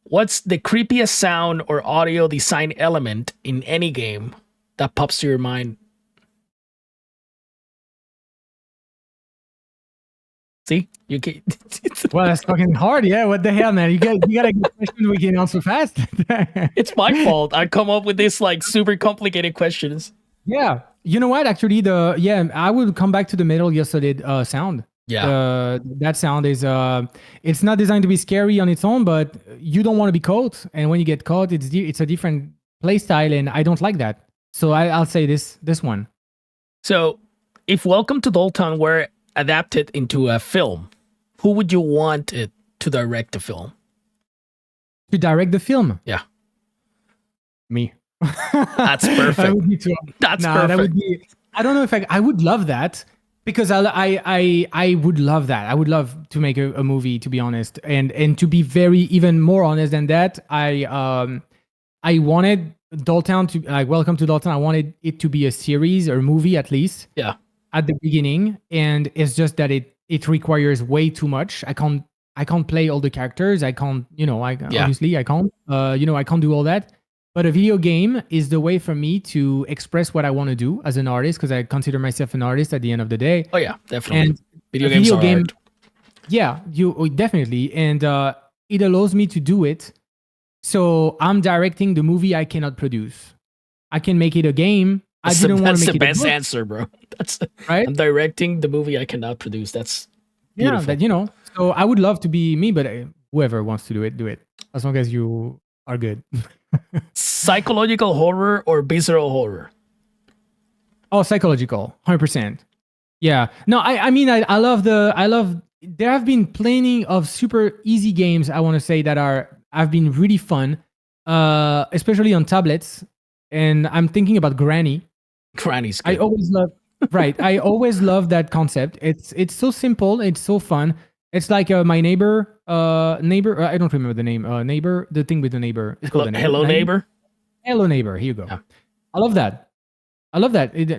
what's the creepiest sound or audio design element in any game that pops to your mind? See, you can. Well, that's fucking hard. Yeah. What the hell, man? You got a good question we can answer fast. It's my fault. I come up with this like super complicated questions. Yeah. You know what? Actually, I would come back to the Metal Gear Solid sound. Yeah. That sound is it's not designed to be scary on its own, but you don't want to be caught, and when you get caught, it's a different play style, and I don't like that. So I'll say this one. So, if Welcome to Dolltown were adapted into a film, who would you want it to direct the film? To direct the film? Yeah. Me. That's perfect. That would be too, That's nah, perfect. That would be. I don't know if I would love that because I would love that. I would love to make a movie, to be honest, and to be very even more honest than that. I wanted Dolltown to like Welcome to Dolltown. I wanted it to be a series or a movie at least. Yeah. At the beginning, and it's just that it requires way too much. I can't play all the characters. I can't, obviously I can't. I can't do all that. But a video game is the way for me to express what I want to do as an artist, because I consider myself an artist at the end of the day. Oh yeah, definitely. And video games are art. Yeah, definitely, and it allows me to do it. So I'm directing the movie I cannot produce. I can make it a game. I didn't want to make it. That's the best answer, bro. That's right. I'm directing the movie I cannot produce. That's beautiful. Yeah, So I would love to be me, but whoever wants to do it, as long as you are good. Psychological horror or visceral horror? Oh, psychological, 100%. Yeah. No, I mean, I love there have been plenty of super easy games, I want to say, that have been really fun, especially on tablets. And I'm thinking about Granny. Granny's good. I always love, right. I always love that concept. It's so simple. It's so fun. It's like my neighbor. I don't remember the name. Neighbor. The thing with the neighbor. It's called Hello Neighbor. Hello Neighbor. Here you go. Yeah. I love that.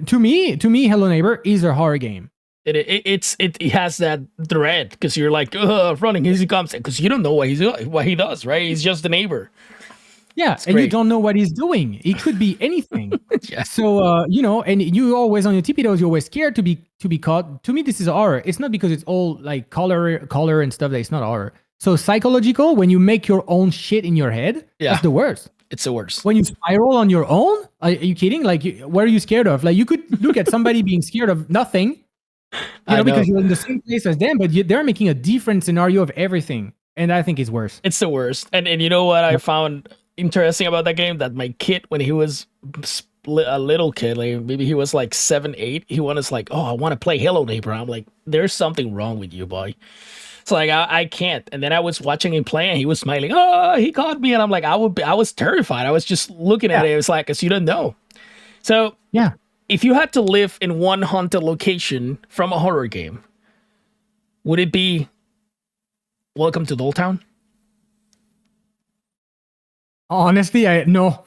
To me, Hello Neighbor is a horror game. It has that dread because you're like running as he comes, because you don't know what he does, right? He's just the neighbor. Yeah, and you don't know what he's doing. It could be anything. Yeah. So and you always on your tippy toes. You're always scared to be caught. To me, this is horror. It's not because it's all like color and stuff. That it's not horror. So psychological, when you make your own shit in your head, that's the worst. It's the worst. When you spiral on your own, are you kidding? Like, what are you scared of? Like, you could look at somebody being scared of nothing, because you're in the same place as them, but they're making a different scenario of everything, and I think it's worse. It's the worst. And you know what I found interesting about that game? That my kid, when he was a little kid, like maybe he was like 7, 8, he was like, "Oh, I want to play Hello Neighbor." I'm like, "There's something wrong with you, boy." So like I can't. And then I was watching him play, and he was smiling. Oh, he caught me, and I'm like, I was terrified. I was just looking at it. It was like, cause you don't know. So yeah, if you had to live in one haunted location from a horror game, would it be Welcome to Dolltown? Honestly, no,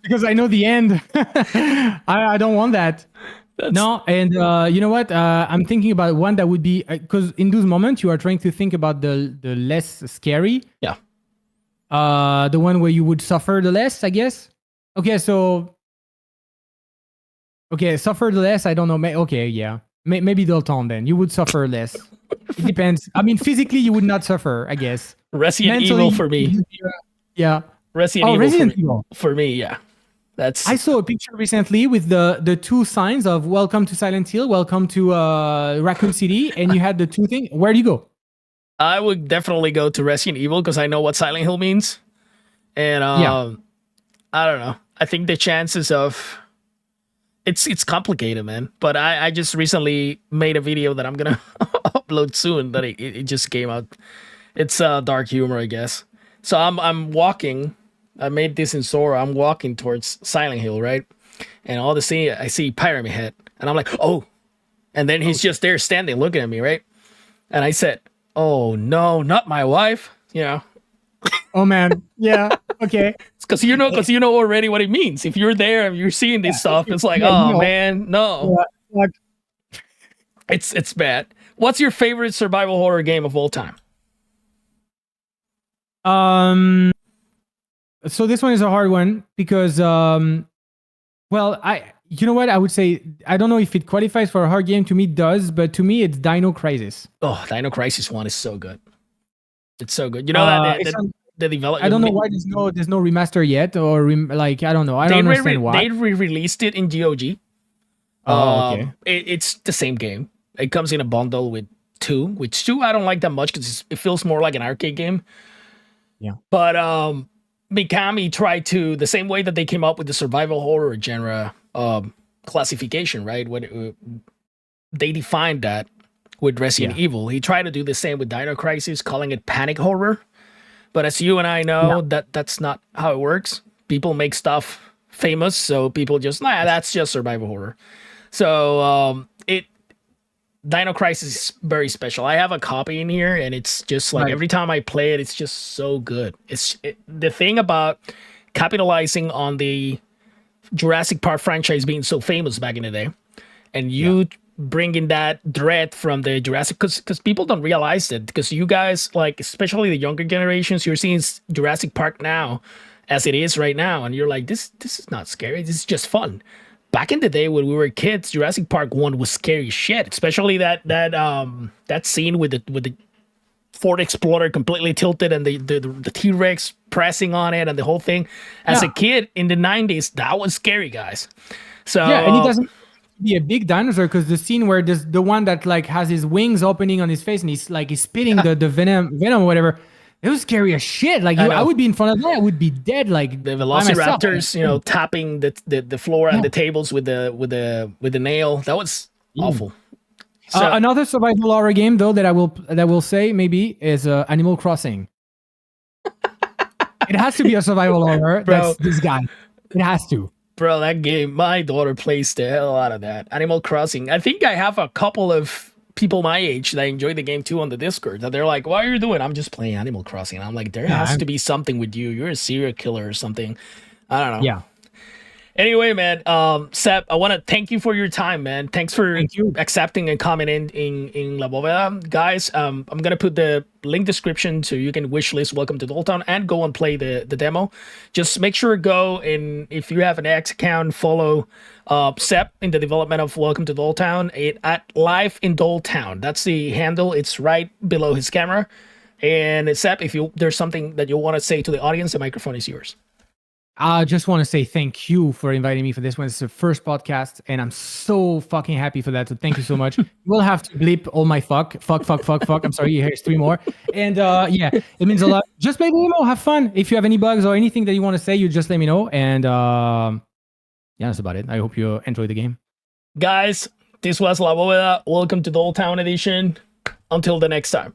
because I know the end. I don't want that. No, and you know what? I'm thinking about one that would be, because in those moments you are trying to think about the less scary. Yeah. The one where you would suffer the less, I guess. Okay, so suffer the less. I don't know. Okay, yeah, maybe Dolltown then. You would suffer less. It depends. I mean, physically you would not suffer, I guess. Resident Mentally, Evil for me. yeah. Resident Oh, Evil Resident Evil. For me, yeah. That's. I saw a picture recently with the two signs of "Welcome to Silent Hill," "Welcome to Raccoon City," and you had the two things. Where do you go? I would definitely go to Resident Evil because I know what Silent Hill means, and Yeah. I don't know. I think the chances of it's complicated, man. But I just recently made a video that I'm gonna upload soon. That it just came out. It's dark humor, I guess. So I'm walking. I made this in Sora. I'm walking towards Silent Hill, right? And all of a sudden I see Pyramid Head, and I'm like, oh. And then he's just there standing, looking at me, right? And I said, oh no, not my wife. You know. Oh man. Yeah. Okay. Because you know already what it means. If you're there and you're seeing this stuff, it's like, Yeah, oh man, no. Yeah. It's bad. What's your favorite survival horror game of all time? So this one is a hard one because well, you know what I would say, I don't know if it qualifies for a hard game. To me it does, but to me it's Dino Crisis. Oh, Dino Crisis 1 is so good. It's so good. You know that the development. I don't know why there's no remaster yet, or like I don't know. I don't understand why. They re-released it in GOG. Oh, okay. It's the same game. It comes in a bundle with 2, which 2 I don't like that much because it feels more like an arcade game. Yeah. But Mikami tried to, the same way that they came up with the survival horror genre classification, right? When they defined that with Resident Evil, he tried to do the same with Dino Crisis, calling it panic horror. But as you and I know, that's not how it works. People make stuff famous, so people just, that's just survival horror. So Dino Crisis is very special. I have a copy in here, and it's just like every time I play it, it's just so good. The thing about capitalizing on the Jurassic Park franchise being so famous back in the day, and you bringing that dread from the Jurassic, because people don't realize it, because you guys, like especially the younger generations, you're seeing Jurassic Park now as it is right now, and you're like, this is not scary, this is just fun. Back in the day when we were kids, Jurassic Park 1 was scary as shit, especially that scene with the Ford Explorer completely tilted and the T-Rex pressing on it and the whole thing. As a kid in the 90s, that was scary, guys. So and he doesn't be a big dinosaur, because the scene where there's the one that like has his wings opening on his face and he's spitting the venom or whatever. It was scary as shit. Like I would be in front of that, I would be dead. Like the Velociraptors, tapping the floor and the tables with the nail. That was awful. So, another survival horror game though that I will say maybe is Animal Crossing. It has to be a survival horror. Bro. That's this guy. It has to. Bro, that game, my daughter plays the hell out of that. Animal Crossing. I think I have a couple of people my age that enjoy the game too on the Discord, that they're like, what are you doing? I'm just playing Animal Crossing. And I'm like, there has to be something with you. You're a serial killer or something. I don't know. Yeah. Anyway, man, Seb, I want to thank you for your time, man. Thanks for accepting and commenting in La Bóveda. Guys, I'm going to put the link description so you can wishlist Welcome to Dolltown and go and play the demo. Just make sure to go, and if you have an X account, follow Seb in the development of Welcome to Dolltown at Live in Dolltown. That's the handle. It's right below his camera. And Seb, if there's something that you want to say to the audience, the microphone is yours. I just want to say thank you for inviting me for this one. It's the first podcast, and I'm so fucking happy for that. So thank you so much. We'll have to bleep all my fuck. I'm sorry, here's 3 more. And it means a lot. Just play the demo, have fun. If you have any bugs or anything that you want to say, you just let me know. And that's about it. I hope you enjoy the game. Guys, this was La Bóveda. Welcome to Dolltown Edition. Until the next time.